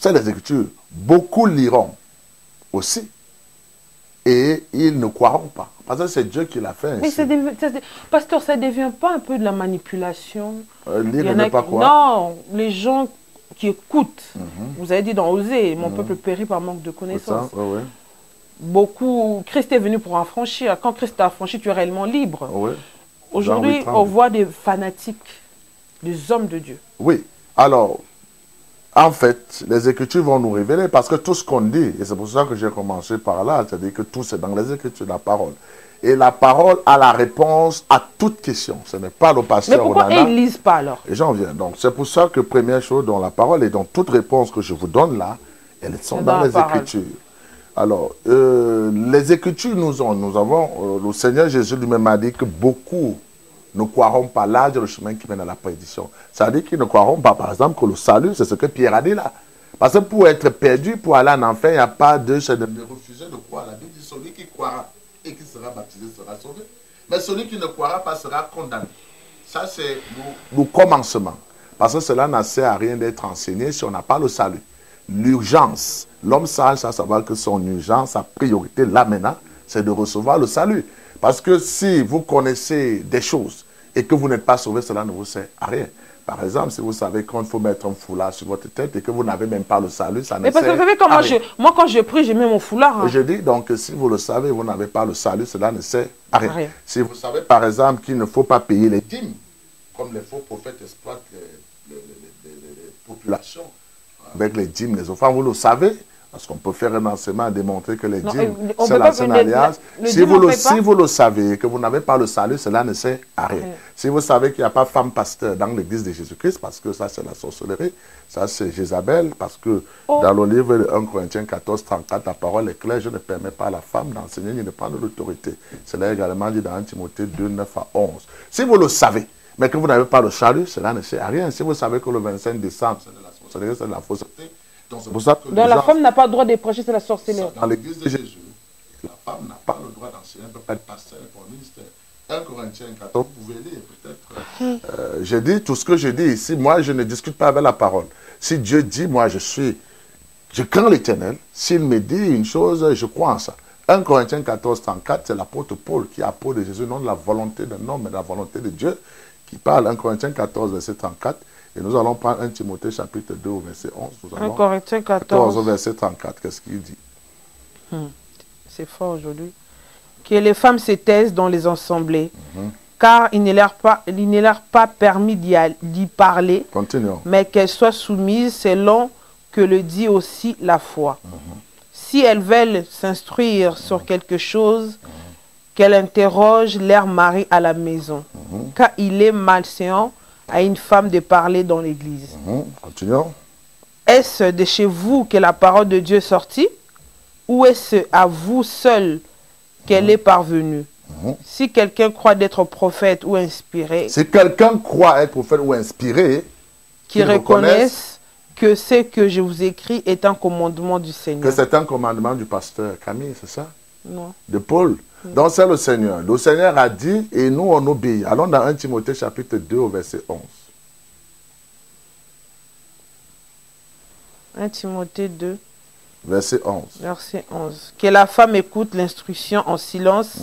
c'est les Écritures. Beaucoup liront aussi. Et ils ne croiront pas. Parce que c'est Dieu qui l'a fait ainsi. Mais pasteur, ça ne devient pas un peu de la manipulation? Lire et ne pas croire. Non, les gens qui écoutent. Vous avez dit dans Osée, mon peuple périt par manque de connaissances. Beaucoup, Christ est venu pour affranchir. Quand Christ t'a affranchi, tu es réellement libre. Aujourd'hui, on voit des fanatiques, des hommes de Dieu. Oui. Alors, en fait, les Écritures vont nous révéler, parce que tout ce qu'on dit, et c'est pour ça que j'ai commencé par là, c'est-à-dire que tout c'est dans les Écritures, la parole. Et la parole a la réponse à toute question. Ce n'est pas le pasteur. Mais pourquoi ils ne lisent pas alors? Et j'en viens. Donc, c'est pour ça que première chose dans la parole, et dans toute réponse que je vous donne là, elles sont dans les Écritures. Alors, les Écritures, nous avons, le Seigneur Jésus lui-même a dit que beaucoup ne croiront pas l'âge et le chemin qui mène à la perdition. Ça veut dire qu'ils ne croiront pas, par exemple, que le salut, c'est ce que Pierre a dit là. Parce que pour être perdu, pour aller en enfer, il n'y a pas de refuser de croire. La Bible dit celui qui croira et qui sera baptisé sera sauvé. Mais celui qui ne croira pas sera condamné. Ça, c'est le commencement. Parce que cela n'a sert à rien d'être enseigné si on n'a pas le salut. L'urgence. L'homme sage, à savoir que son urgence, sa priorité, là maintenant, c'est de recevoir le salut. Parce que si vous connaissez des choses et que vous n'êtes pas sauvé, cela ne vous sert à rien. Par exemple, si vous savez qu'il faut mettre un foulard sur votre tête et que vous n'avez même pas le salut, ça ne sert à rien. Mais parce que vous savez comment moi, quand je prie, je mets mon foulard. Je dis donc, si vous le savez, vous n'avez pas le salut, cela ne sert à rien. Si vous savez, par exemple, qu'il ne faut pas payer les dîmes comme les faux prophètes exploitent les populations avec les dîmes, les offrandes, vous le savez. Parce qu'on peut faire un enseignement à démontrer que les dîmes, c'est l'ancienne alliance. Si vous le savez, que vous n'avez pas le salut, cela ne sert à rien. Si vous savez qu'il n'y a pas femme pasteur dans l'église de Jésus-Christ, parce que ça c'est la sorcellerie, ça c'est Jézabel, parce que dans le livre de 1 Corinthiens 14, 34, la parole est claire, je ne permets pas à la femme d'enseigner ni de prendre l'autorité. Cela est également dit dans 1 Timothée 2, 9 à 11. Si vous le savez, mais que vous n'avez pas le salut, cela ne sert à rien. Si vous savez que le 25 décembre, c'est de la sorcellerie, c'est de la fausseté, donc la femme n'a pas le droit de prêcher, c'est la sorcellerie. Dans l'église de Jésus, la femme n'a pas le droit d'enseigner, elle ne peut pas être pasteur pour le ministère. 1 Corinthiens 14, vous pouvez lire peut-être. Je dis tout ce que je dis ici, moi je ne discute pas avec la parole. Si Dieu dit, moi je crains l'Éternel, s'il me dit une chose, je crois en ça. 1 Corinthiens 14, 34, c'est l'apôtre Paul qui apôtre de Jésus, non de la volonté d'un homme, mais de la volonté de Dieu, qui parle. 1 Corinthiens 14, verset 34. Et nous allons prendre 1 Timothée chapitre 2 au verset 11. 1 Corinthiens 14 au verset 34. Qu'est-ce qu'il dit? C'est fort aujourd'hui. Que les femmes se taisent dans les assemblées, car il ne leur pas permis d'y parler, mais qu'elles soient soumises selon que le dit aussi la foi. Si elles veulent s'instruire sur quelque chose, qu'elles interrogent leur mari à la maison, car il est malséant à une femme de parler dans l'église. Continuons. Est-ce de chez vous que la parole de Dieu est sortie, ou est-ce à vous seul qu'elle est parvenue? Si quelqu'un croit d'être prophète ou inspiré, si quelqu'un croit être prophète ou inspiré, qui reconnaisse que ce que je vous écris est un commandement du Seigneur. Que c'est un commandement du pasteur Camille, c'est ça? Non. De Paul. Donc c'est le Seigneur. Le Seigneur a dit et nous on obéit. Allons dans 1 Timothée chapitre 2 au verset 11. 1 Timothée 2. Verset 11. Verset 11. Que la femme écoute l'instruction en silence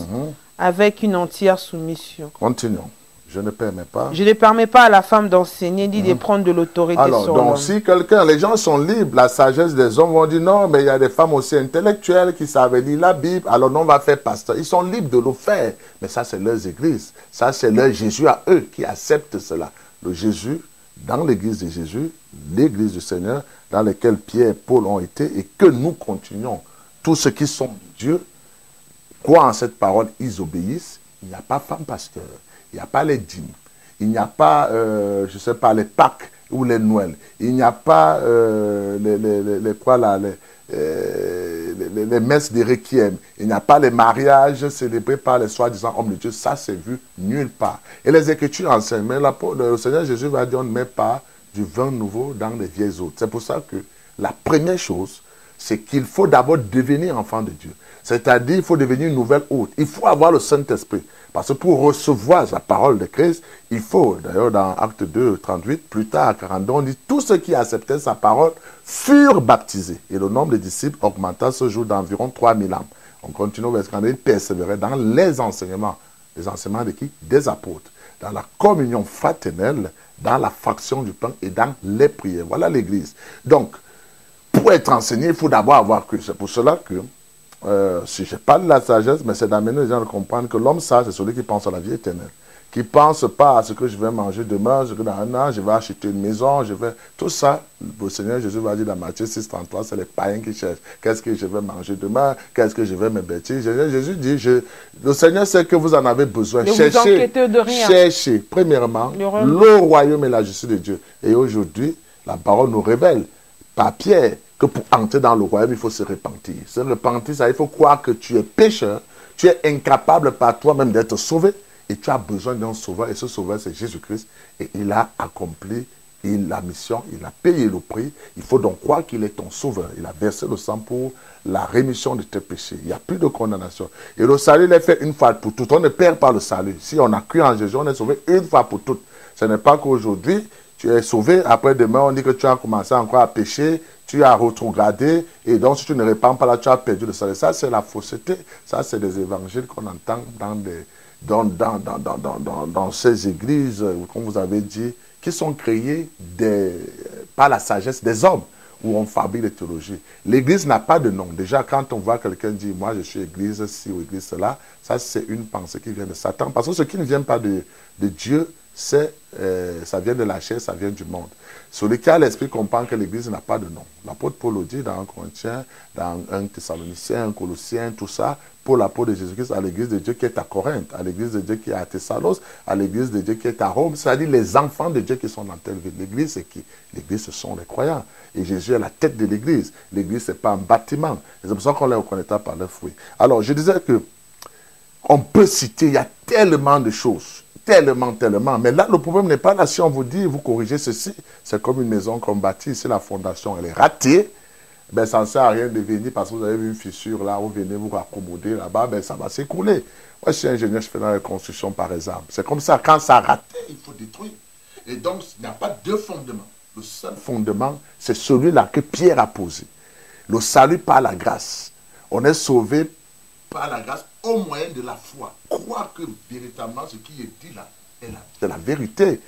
avec une entière soumission. Continuons. Je ne permets pas. Je ne permets pas à la femme d'enseigner ni de prendre de l'autorité sur l'homme. Donc si les gens sont libres, la sagesse des hommes vont dire non, mais il y a des femmes aussi intellectuelles qui savent lire la Bible, alors non, on va faire pasteur. Ils sont libres de le faire, mais ça c'est leurs églises. Ça c'est leur Jésus à eux qui acceptent cela. Le Jésus, dans l'église de Jésus, l'église du Seigneur, dans laquelle Pierre et Paul ont été, et que nous continuons. Tous ceux qui sont de Dieu croient en cette parole, ils obéissent. Il n'y a pas femme pasteur. Il n'y a pas les dîmes, il n'y a pas, je ne sais pas, les Pâques ou les Noëls, il n'y a pas les messes de Requiem, il n'y a pas les mariages célébrés par les soi-disant hommes de Dieu. Ça, c'est vu nulle part. Et les Écritures enseignent, mais le Seigneur Jésus va dire on ne met pas du vin nouveau dans les vieilles eaux. C'est pour ça que la première chose, c'est qu'il faut d'abord devenir enfant de Dieu. C'est-à-dire, il faut devenir une nouvelle hôte. Il faut avoir le Saint-Esprit. Parce que pour recevoir la parole de Christ, il faut, d'ailleurs dans Acte 2, 38, plus tard à 42, on dit, tous ceux qui acceptaient sa parole furent baptisés. Et le nombre de disciples augmenta ce jour d'environ 3000 âmes. On continue vers ce ils persévéraient dans les enseignements. Les enseignements de qui? Des apôtres. Dans la communion fraternelle, dans la fraction du pain et dans les prières. Voilà l'Église. Donc, pour être enseigné, il faut d'abord avoir cru. C'est pour cela que, si je parle de la sagesse, mais c'est d'amener les gens à comprendre que l'homme sage, c'est celui qui pense à la vie éternelle. Qui ne pense pas à ce que je vais manger demain, ce que dans un an, je vais acheter une maison, je vais... Tout ça, le Seigneur Jésus va dire dans Matthieu 6, 33, c'est les païens qui cherchent. Qu'est-ce que je vais manger demain? Qu'est-ce que je vais me bêtir? Jésus dit, le Seigneur sait que vous en avez besoin. Cherchez, cherchez, premièrement, le royaume et la justice de Dieu. Et aujourd'hui, la parole nous révèle, par Pierre, que pour entrer dans le royaume, il faut se repentir. Se repentir, ça, il faut croire que tu es pécheur, tu es incapable par toi-même d'être sauvé, et tu as besoin d'un sauveur, et ce sauveur, c'est Jésus-Christ, et il a accompli la mission, il a payé le prix, il faut donc croire qu'il est ton sauveur. Il a versé le sang pour la rémission de tes péchés. Il n'y a plus de condamnation. Et le salut, il est fait une fois pour toutes. On ne perd pas le salut. Si on a cru en Jésus, on est sauvé une fois pour toutes. Ce n'est pas qu'aujourd'hui, tu es sauvé, après demain, on dit que tu as commencé encore à pécher, tu as rétrogradé, et donc si tu ne répands pas là, tu as perdu le salut. Ça, c'est la fausseté. Ça, c'est des évangiles qu'on entend dans ces églises, comme vous avez dit, qui sont créées par la sagesse des hommes, où on fabrique des théologies. L'église n'a pas de nom. Déjà, quand on voit quelqu'un dire, moi je suis église ci ou église cela, ça c'est une pensée qui vient de Satan. Parce que ce qui ne vient pas de Dieu ça vient de la chair, ça vient du monde. Celui qui a l'esprit comprend que l'Église n'a pas de nom. L'apôtre Paul le dit dans 1 Corinthiens, dans 1 Thessaloniciens, 1 Colossiens, tout ça, pour l'apôtre de Jésus-Christ à l'Église de Dieu qui est à Corinthe, à l'Église de Dieu qui est à Thessalos, à l'Église de Dieu qui est à Rome, c'est-à-dire les enfants de Dieu qui sont dans telle ville. L'Église, c'est qui? L'Église, ce sont les croyants. Et Jésus est la tête de l'Église. L'Église, ce n'est pas un bâtiment. C'est pour ça qu'on les reconnaîtra par leurs fruits. Alors, je disais que on peut citer, il y a tellement de choses. Tellement. Mais là, le problème n'est pas là. Si on vous dit, vous corrigez ceci, c'est comme une maison qu'on bâtit. Si la fondation, elle est ratée, ben, ça ne sert à rien de venir parce que vous avez vu une fissure là, vous venez vous raccommoder là-bas, ben, ça va s'écrouler. Moi, je suis ingénieur, je fais dans la construction, par exemple. C'est comme ça, quand ça a raté, il faut détruire. Et donc, il n'y a pas deux fondements. Le seul fondement, c'est celui-là que Pierre a posé. Le salut par la grâce. On est sauvé par la grâce au moyen de la foi. Croire que véritablement ce qui est dit là est la vérité.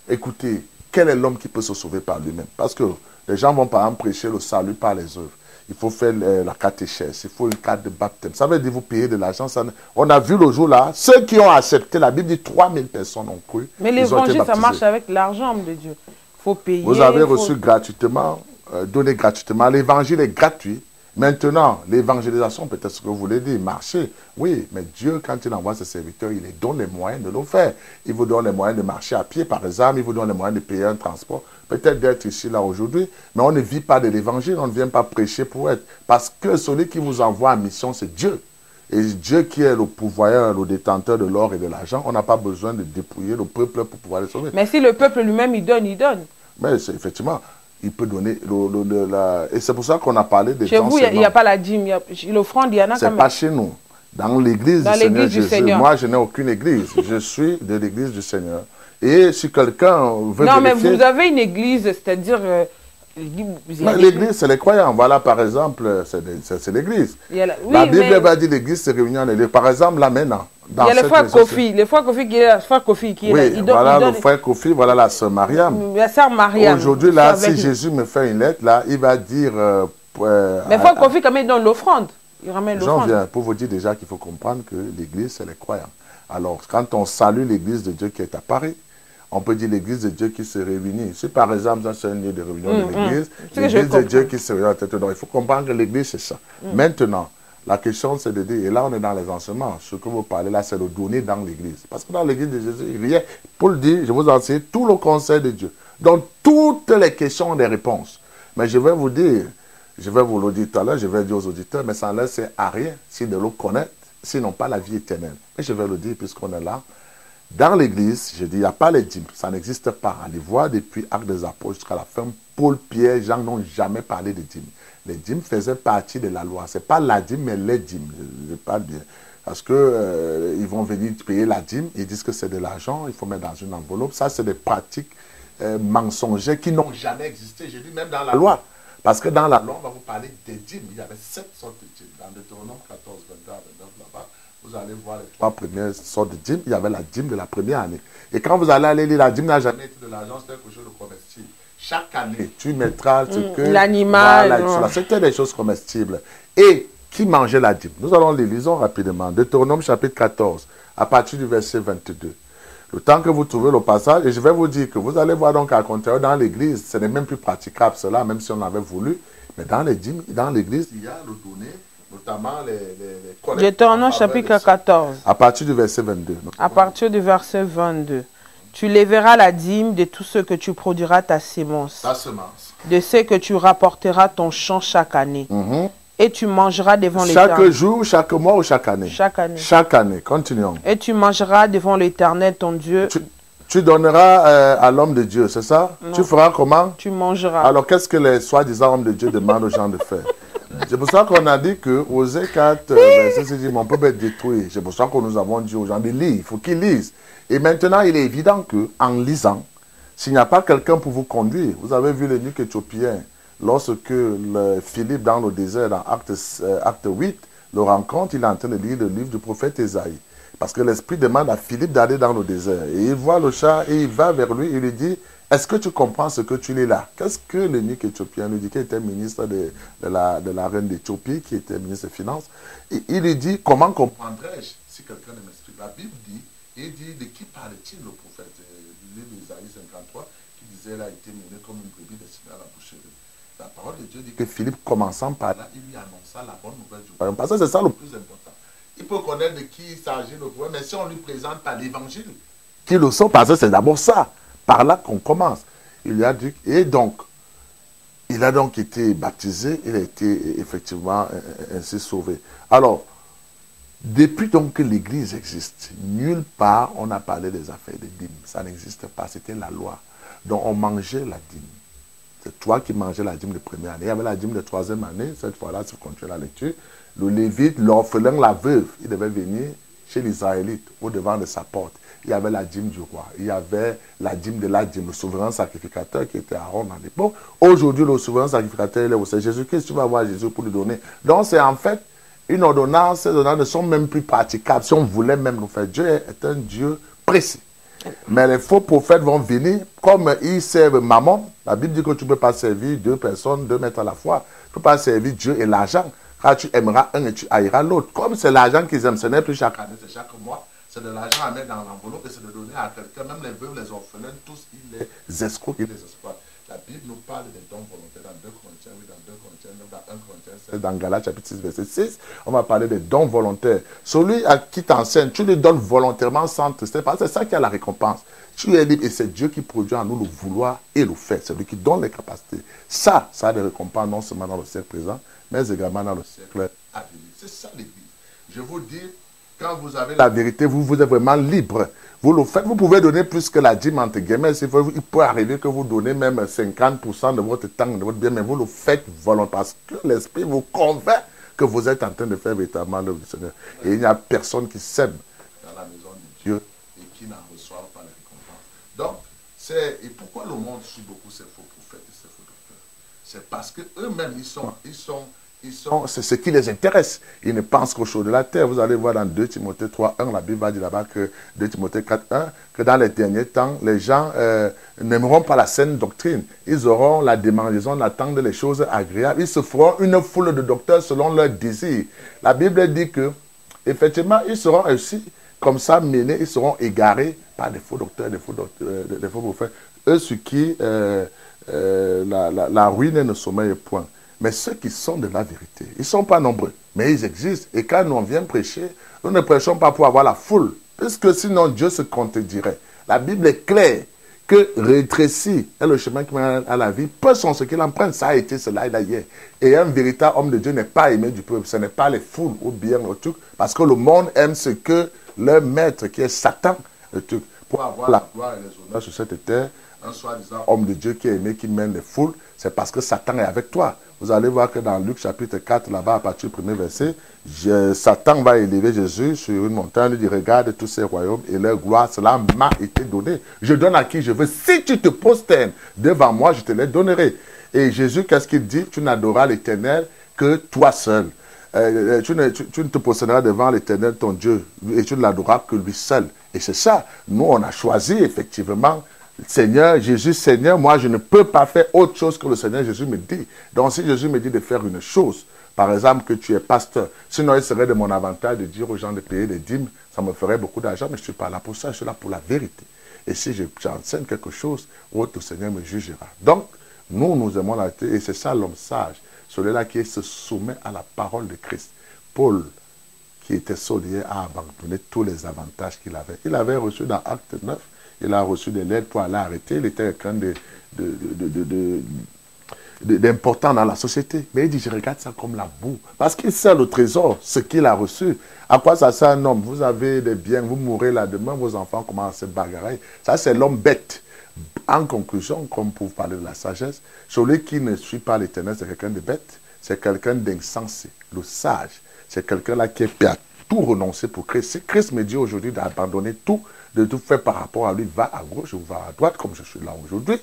Écoutez, quel est l'homme qui peut se sauver par lui-même? Parce que les gens vont par exemple prêcher le salut par les œuvres. Il faut faire la catéchèse, il faut une carte de baptême. Ça veut dire vous payer de l'argent. On a vu le jour là, ceux qui ont accepté, la Bible dit 3000 personnes ont cru. Mais l'évangile, ça marche avec l'argent de Dieu. Il faut payer. Vous avez reçu gratuitement, donné gratuitement. L'évangile est gratuit. Maintenant, l'évangélisation, peut-être ce que vous voulez dire, marcher. Oui, mais Dieu, quand il envoie ses serviteurs, il les donne les moyens de le faire. Il vous donne les moyens de marcher à pied, par exemple. Il vous donne les moyens de payer un transport. Peut-être d'être ici, là, aujourd'hui. Mais on ne vit pas de l'évangile. On ne vient pas prêcher pour être. Parce que celui qui vous envoie en mission, c'est Dieu. Et Dieu qui est le pourvoyeur, le détenteur de l'or et de l'argent, on n'a pas besoin de dépouiller le peuple pour pouvoir les sauver. Mais si le peuple lui-même, il donne, il donne. Mais effectivement... il peut donner... Et c'est pour ça qu'on a parlé des gens. Chez vous, il n'y a pas la dîme, l'offrande, il y en a quand même. C'est pas chez nous. Dans l'église du Seigneur Jésus. Moi, je n'ai aucune église. Je suis de l'église du Seigneur. Et si quelqu'un veut non, vérifier... mais vous avez une église, c'est-à-dire... l'église, c'est les croyants. Voilà, par exemple, c'est l'église. La Bible va dire l'église se réunit en église. Par exemple, là maintenant. Il y a les frères Kofi. Les frères Kofi qui est là. Frère Kofi qui est là. Oui, voilà le frère Kofi, voilà la sœur Mariam. La sœur Mariam. Aujourd'hui, là, si Jésus me fait une lettre, là, il va dire... mais frère Kofi, quand même, il donne l'offrande. Il ramène l'offrande. J'en viens pour vous dire déjà qu'il faut comprendre que l'église, c'est les croyants. Alors, quand on salue l'église de Dieu qui est à Paris, on peut dire l'église de Dieu qui se réunit. Si par exemple, c'est un lieu de réunion de l'église, l'église de Dieu qui se réunit à tête d'or. Il faut comprendre que l'église, c'est ça. Maintenant, la question, c'est de dire, et là, on est dans les enseignements. Ce que vous parlez là, c'est de donner dans l'église. Parce que dans l'église de Jésus, il y a, pour le dire, je vous enseigne tout le conseil de Dieu. Donc, toutes les questions ont des réponses. Mais je vais vous dire, je vais vous le dire tout à l'heure, je vais dire aux auditeurs, mais ça ne leur sert à rien s'ils ne le connaissent, s'ils n'ont pas la vie éternelle. Mais je vais le dire puisqu'on est là. Dans l'église, je dis, il n'y a pas les dîmes. Ça n'existe pas. Allez voir depuis Actes des Apôtres jusqu'à la fin. Paul, Pierre, Jean n'ont jamais parlé de dîmes. Les dîmes faisaient partie de la loi. Ce n'est pas la dîme, mais les dîmes. Je parle bien. Parce que ils vont venir payer la dîme. Ils disent que c'est de l'argent. Il faut mettre dans une enveloppe. Ça, c'est des pratiques mensongères qui n'ont jamais existé. Je dis même dans la loi. Parce que dans la loi, on va vous parler des dîmes. Il y avait 7 sortes de dîmes. Dans Deutéronome 14, 22, 29, là-bas, vous allez voir les 3 premières sortes de dîmes. Il y avait la dîme de la première année. Et quand vous allez aller lire, la dîme n'a jamais été de l'argent, c'était quelque chose de comestible. Chaque année, tu mettras ce que... L'animal. Voilà, c'était des choses comestibles. Et qui mangeait la dîme? Nous allons les lisons rapidement. Deutéronome chapitre 14, à partir du verset 22. Le temps que vous trouvez le passage, et je vais vous dire que vous allez voir donc à contraire, dans l'église, ce n'est même plus praticable cela, même si on avait voulu. Mais dans les dîmes, dans l'église, il y a le donné, notamment les collectes. Deutéronome chapitre 14. À partir du verset 22. À partir du verset 22. Tu lèveras la dîme de tout ce que tu produiras ta sémence. Ta semence. De ce que tu rapporteras ton champ chaque année. Et tu mangeras devant l'Éternel. Chaque jour, chaque mois ou chaque année? Chaque année. Chaque année, continuons. Et tu mangeras devant l'Éternel ton Dieu. Tu donneras à l'homme de Dieu, c'est ça? Non. Tu feras comment? Tu mangeras. Alors, qu'est-ce que les soi-disant hommes de Dieu demandent aux gens de faire? C'est pour ça qu'on a dit que Osée 4, verset 6, mon peuple est détruit. C'est pour ça que nous avons dit aux gens de lire. Il faut qu'ils lisent. Et maintenant, il est évident qu'en lisant, s'il n'y a pas quelqu'un pour vous conduire, vous avez vu l'eunuque éthiopien, lorsque Philippe dans le désert, dans acte 8, le rencontre, il est en train de lire le livre du prophète Ésaïe. Parce que l'Esprit demande à Philippe d'aller dans le désert. Et il voit le chat et il va vers lui et lui dit, est-ce que tu comprends ce que tu lis là? Qu'est-ce que l'eunuque éthiopien lui dit, qui était ministre de la reine d'Éthiopie, qui était ministre des Finances? Et il lui dit, comment comprendrais-je si quelqu'un ne m'explique? La Bible dit Et il dit, de qui parle-t-il le prophète? Le livre d'Isaïe 53, qui disait, elle a été menée comme une brebis destinée à la boucherie. La parole de Dieu dit que Philippe, commençant par là, il lui annonça la bonne nouvelle du royaume. Parce que c'est ça le plus important. Il peut connaître de qui il s'agit le prophète, mais si on ne lui présente pas l'évangile, qui le sont, parce que c'est d'abord ça, par là qu'on commence. Il lui a dit, et donc, il a donc été baptisé, il a été effectivement ainsi sauvé. Alors, depuis donc que l'Église existe, nulle part on a parlé des affaires des dîmes. Ça n'existe pas, c'était la loi. Donc on mangeait la dîme. C'est toi qui mangeais la dîme de première année. Il y avait la dîme de troisième année, cette fois-là, si vous continuez la lecture. Le Lévite, l'orphelin, la veuve, il devait venir chez les Israélites, au devant de sa porte. Il y avait la dîme du roi. Il y avait la dîme de la dîme, le souverain sacrificateur qui était Aaron à l'époque. Aujourd'hui, le souverain sacrificateur, il est où? C'est Jésus-Christ, tu vas voir Jésus pour lui donner. Donc c'est en fait une ordonnance, ces ordonnances ne sont même plus praticables. Si on voulait même nous faire, Dieu est un Dieu précis. Mais les faux prophètes vont venir, comme ils servent maman. La Bible dit que tu ne peux pas servir deux personnes, 2 maîtres à la fois. Tu ne peux pas servir Dieu et l'argent. Car tu aimeras un et tu haïras l'autre. Comme c'est l'argent qu'ils aiment, ce n'est plus chaque année, c'est chaque mois. C'est de l'argent à mettre dans l'enveloppe et c'est de donner à quelqu'un. Même les veuves, les orphelins, tous, ils les escroquent, ils les exploitent. La Bible nous parle des dons volontaires dans 2 Corinthiens, oui, dans 2 Corinthiens, dans 1 Corinthiens 16, dans Galates chapitre 6, verset 6. On va parler des dons volontaires. Celui à qui t'enseigne, tu lui donnes volontairement sans tristesse, parce que c'est ça qui a la récompense. Tu es libre et c'est Dieu qui produit en nous le vouloir et le faire. C'est lui qui donne les capacités. Ça a des récompenses non seulement dans le siècle présent, mais également dans le siècle à venir. C'est ça l'Église. Je vous dis, quand vous avez la vérité, vous êtes vraiment libre. Vous le faites, vous pouvez donner plus que la dîme entre guillemets. Il peut arriver que vous donnez même 50% de votre temps, de votre bien, mais vous le faites volontairement parce que l'Esprit vous convainc que vous êtes en train de faire véritablement l'œuvre du Seigneur. Et il n'y a personne qui sème dans la maison de Dieu et qui n'en reçoit pas les récompenses. Donc, et pourquoi le monde suit beaucoup ces faux prophètes et ces faux docteurs? C'est parce qu'eux-mêmes, c'est ce qui les intéresse. Ils ne pensent qu'aux choses de la terre. Vous allez voir dans 2 Timothée 3:1, la Bible va dire là-bas que 2 Timothée 4:1, que dans les derniers temps, les gens n'aimeront pas la saine doctrine. Ils auront la démangeaison d'attendre les choses agréables. Ils se feront une foule de docteurs selon leurs désirs. La Bible dit que, effectivement, ils seront aussi comme ça menés, ils seront égarés par des faux docteurs, des faux prophètes. Eux sur qui la ruine ne sommeille point. Mais ceux qui sont de la vérité, ils ne sont pas nombreux, mais ils existent. Et quand nous on vient prêcher, nous ne prêchons pas pour avoir la foule, puisque sinon Dieu se contredirait. La Bible est claire que rétréci est le chemin qui mène à la vie, peu sont ceux qui l'empruntent. Ça a été cela hier. Et un véritable homme de Dieu n'est pas aimé du peuple. Ce n'est pas les foules ou bien le truc, parce que le monde aime ce que leur maître, qui est Satan, le truc, pour avoir la gloire et les honneurs sur cette terre. Un soi-disant homme de Dieu qui est aimé, qui mène les foules, c'est parce que Satan est avec toi. Vous allez voir que dans Luc chapitre 4, là-bas, à partir du premier verset, Satan va élever Jésus sur une montagne, il dit, regarde tous ces royaumes et leur gloire, cela m'a été donné. Je donne à qui je veux. Si tu te prosternes devant moi, je te les donnerai. Et Jésus, qu'est-ce qu'il dit? Tu n'adoreras l'Éternel que toi seul. Tu ne te prosterneras devant l'Éternel, ton Dieu, et tu ne l'adoreras que lui seul. Et c'est ça. Nous, on a choisi, effectivement, Seigneur, Jésus, Seigneur, moi je ne peux pas faire autre chose que le Seigneur Jésus me dit. Donc si Jésus me dit de faire une chose, par exemple que tu es pasteur, sinon il serait de mon avantage de dire aux gens de payer des dîmes, ça me ferait beaucoup d'argent, mais je ne suis pas là pour ça, je suis là pour la vérité. Et si j'enseigne quelque chose, le Seigneur me jugera. Donc, nous aimons la vérité, et c'est ça l'homme sage, celui-là qui se soumet à la parole de Christ. Paul, qui était solier, a abandonné tous les avantages qu'il avait. Il avait reçu dans Acte 9, il a reçu des lettres pour aller arrêter. Il était quelqu'un d'important dans la société. Mais il dit, je regarde ça comme la boue. Parce qu'il sait le trésor, ce qu'il a reçu. À quoi ça sert un homme? Vous avez des biens, vous mourrez là demain, vos enfants commencent à se bagarrer. Ça, c'est l'homme bête. En conclusion, comme pour parler de la sagesse, celui qui ne suit pas l'Éternel, c'est quelqu'un de bête. C'est quelqu'un d'insensé. Le sage, c'est quelqu'un là qui est prêt à tout renoncer pour Christ. Si Christ me dit aujourd'hui d'abandonner tout, de tout faire par rapport à lui, va à gauche ou va à droite, comme je suis là aujourd'hui.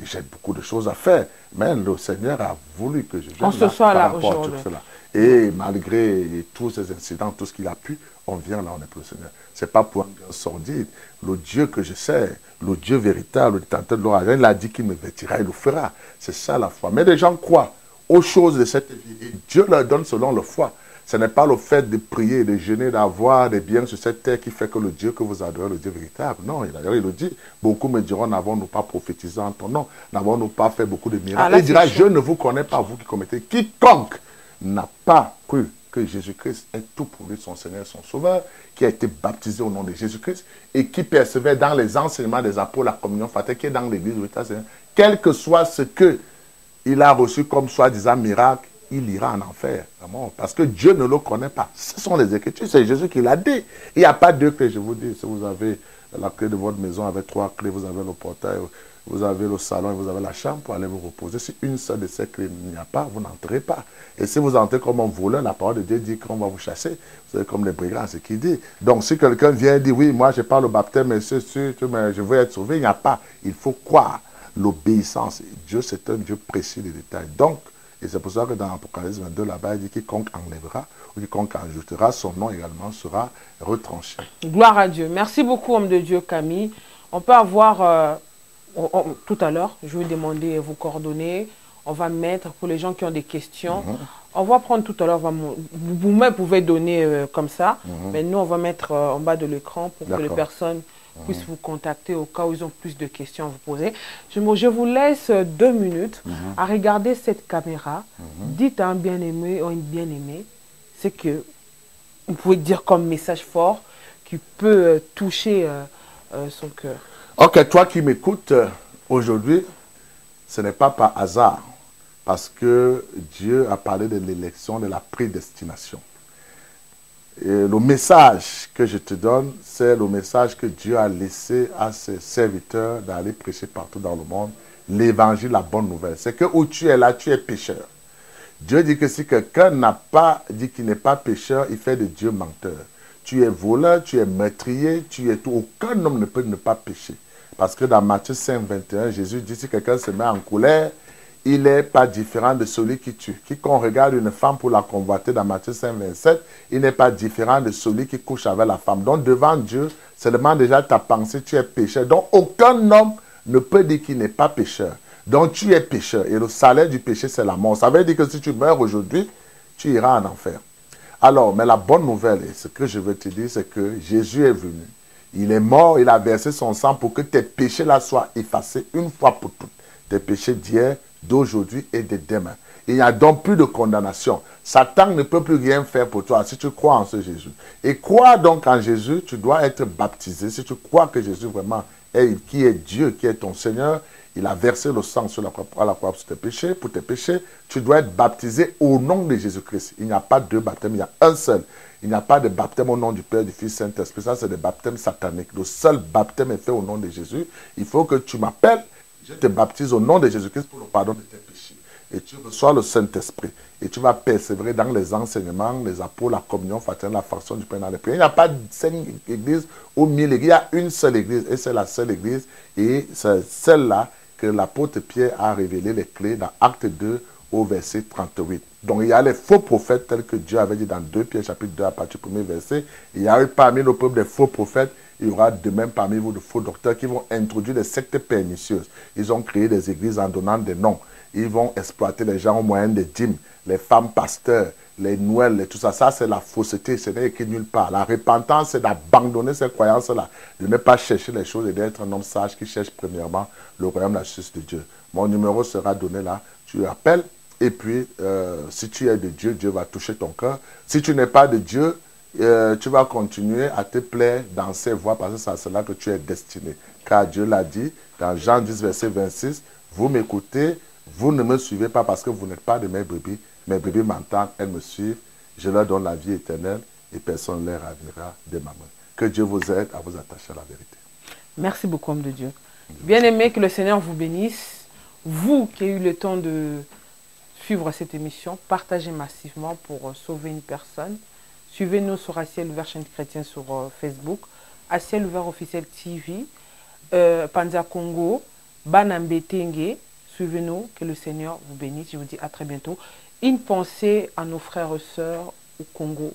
J'ai beaucoup de choses à faire, mais le Seigneur a voulu que je vienne par rapport à tout cela. Et malgré tous ces incidents, tout ce qu'il a pu, on vient là, on est pour le Seigneur. Ce n'est pas pour un gars sordide. Le Dieu que je sais, le Dieu véritable, le détenteur de l'orage, il a dit qu'il me vêtira, il le fera. C'est ça la foi. Mais les gens croient aux choses de cette vie. Et Dieu leur donne selon leur foi. Ce n'est pas le fait de prier, de jeûner, d'avoir des biens sur cette terre qui fait que le Dieu que vous adorez, le Dieu véritable. Non, d'ailleurs, il le dit. Beaucoup me diront, n'avons-nous pas prophétisé en ton nom? N'avons-nous pas fait beaucoup de miracles? Il dira, je ne vous connais pas, vous qui commettez. Quiconque n'a pas cru que Jésus-Christ est tout pour lui, son Seigneur, son Sauveur, qui a été baptisé au nom de Jésus-Christ et qui persévère dans les enseignements des apôtres, la communion fraternelle, qui est dans l'église de l'État, quel que soit ce qu'il a reçu comme soi-disant miracle, il ira en enfer. Parce que Dieu ne le connaît pas. Ce sont les Écritures, c'est Jésus qui l'a dit. Il n'y a pas deux clés, je vous dis. Si vous avez la clé de votre maison avec 3 clés, vous avez le portail, vous avez le salon et vous avez la chambre pour aller vous reposer. Si une seule de ces clés n'y a pas, vous n'entrez pas. Et si vous entrez comme un voleur, la parole de Dieu dit qu'on va vous chasser. Vous savez, comme les brigands, c'est ce qu'il dit. Donc, si quelqu'un vient et dit, oui, moi, je parle au baptême, mais je veux être sauvé, il n'y a pas. Il faut croire l'obéissance. Dieu, c'est un Dieu précis des détails. Donc, et c'est pour ça que dans l'Apocalypse 22, là-bas, il dit quiconque enlèvera ou quiconque ajoutera, son nom également sera retranché. Gloire à Dieu. Merci beaucoup, homme de Dieu, Camille. On peut avoir, tout à l'heure, je vais demander vos coordonnées. On va mettre, pour les gens qui ont des questions, on va prendre tout à l'heure, vous-même pouvez donner comme ça, mais nous, on va mettre en bas de l'écran pour que les personnes puissent vous contacter au cas où ils ont plus de questions à vous poser. Je vous laisse 2 minutes à regarder cette caméra. Dites à un bien-aimé ou une bien-aimée ce que vous pouvez dire comme message fort qui peut toucher son cœur. Ok, toi qui m'écoutes aujourd'hui, ce n'est pas par hasard, parce que Dieu a parlé de l'élection, de la prédestination. Et le message que je te donne, c'est le message que Dieu a laissé à ses serviteurs d'aller prêcher partout dans le monde, l'évangile, la bonne nouvelle. C'est que où tu es là, tu es pécheur. Dieu dit que si quelqu'un n'a pas dit qu'il n'est pas pécheur, il fait de Dieu menteur. Tu es voleur, tu es meurtrier, tu es tout. Aucun homme ne peut ne pas pécher. Parce que dans Matthieu 5, 21, Jésus dit si quelqu'un se met en colère, il n'est pas différent de celui qui tue. Quiconque regarde une femme pour la convoiter dans Matthieu 5, 27, il n'est pas différent de celui qui couche avec la femme. Donc devant Dieu, seulement déjà ta pensée, tu es pécheur. Donc aucun homme ne peut dire qu'il n'est pas pécheur. Donc tu es pécheur. Et le salaire du péché, c'est la mort. Ça veut dire que si tu meurs aujourd'hui, tu iras en enfer. Alors, mais la bonne nouvelle, et ce que je veux te dire, c'est que Jésus est venu. Il est mort, il a versé son sang pour que tes péchés-là soient effacés une fois pour toutes. Tes péchés d'hier, d'aujourd'hui et de demain. Il n'y a donc plus de condamnation. Satan ne peut plus rien faire pour toi si tu crois en ce Jésus. Et crois donc en Jésus, tu dois être baptisé. Si tu crois que Jésus vraiment est, qui est Dieu, qui est ton Seigneur, il a versé le sang sur la croix pour tes péchés, tu dois être baptisé au nom de Jésus-Christ. Il n'y a pas 2 baptêmes, il y a un seul. Il n'y a pas de baptême au nom du Père, du Fils, Saint-Esprit. Ça, c'est des baptêmes sataniques. Le seul baptême est fait au nom de Jésus. Il faut que tu m'appelles. Je te baptise au nom de Jésus-Christ pour le pardon de tes péchés. Et tu reçois le Saint-Esprit. Et tu vas persévérer dans les enseignements, les apôtres, la communion fraternelle, la faction du pain dans les prières. Il n'y a pas 5 églises ou 1000 églises. Il y a une seule église. Et c'est la seule église. Et c'est celle-là que l'apôtre Pierre a révélé les clés dans Acte 2 au verset 38. Donc il y a les faux prophètes tels que Dieu avait dit dans 2 Pierre chapitre 2 à partir du 1er verset. Il y a eu parmi le peuple des faux prophètes. Il y aura de même parmi vous de faux docteurs qui vont introduire des sectes pernicieuses. Ils ont créé des églises en donnant des noms. Ils vont exploiter les gens au moyen des dîmes, les femmes pasteurs, les Noëls et tout ça. Ça, c'est la fausseté. Ce n'est écrit nulle part. La repentance, c'est d'abandonner ces croyances-là, de ne pas chercher les choses et d'être un homme sage qui cherche premièrement le royaume de la justice de Dieu. Mon numéro sera donné là. Tu appelles et puis, si tu es de Dieu, Dieu va toucher ton cœur. Si tu n'es pas de Dieu, tu vas continuer à te plaire dans ses voies parce que c'est à cela que tu es destiné. Car Dieu l'a dit dans Jean 10, verset 26, vous m'écoutez, vous ne me suivez pas parce que vous n'êtes pas de mes brebis m'entendent, elles me suivent, je leur donne la vie éternelle et personne ne les ravira de ma main. Que Dieu vous aide à vous attacher à la vérité. Merci beaucoup, homme de Dieu. Bien-aimé, que le Seigneur vous bénisse. Vous qui avez eu le temps de suivre cette émission, partagez massivement pour sauver une personne. Suivez-nous sur Aciel Ouvert Chaîne Chrétienne sur Facebook, Aciel Ouvert Officiel TV, Panza Congo, Banambetenge. Suivez-nous, que le Seigneur vous bénisse. Je vous dis à très bientôt. Une pensée à nos frères et sœurs au Congo.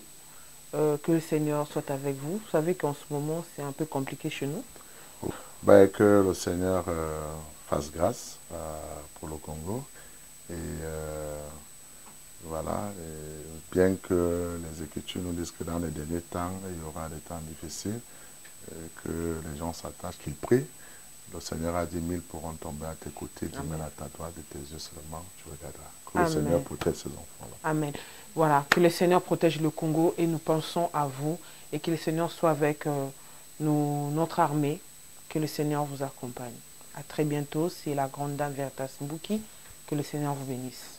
Que le Seigneur soit avec vous. Vous savez qu'en ce moment, c'est un peu compliqué chez nous. Ben, que le Seigneur fasse grâce pour le Congo. Et Voilà, et bien que les Écritures nous disent que dans les derniers temps, il y aura des temps difficiles, que les gens s'attachent, qu'ils prient. Le Seigneur a dit, 1000 pourront tomber à tes côtés, 10 000 à ta droite, de tes yeux seulement, tu regarderas. Que le Seigneur protège ses enfants-là. Amen. Voilà, que le Seigneur protège le Congo et nous pensons à vous et que le Seigneur soit avec notre armée, que le Seigneur vous accompagne. À très bientôt, c'est la grande dame Veritas Mbouki, que le Seigneur vous bénisse.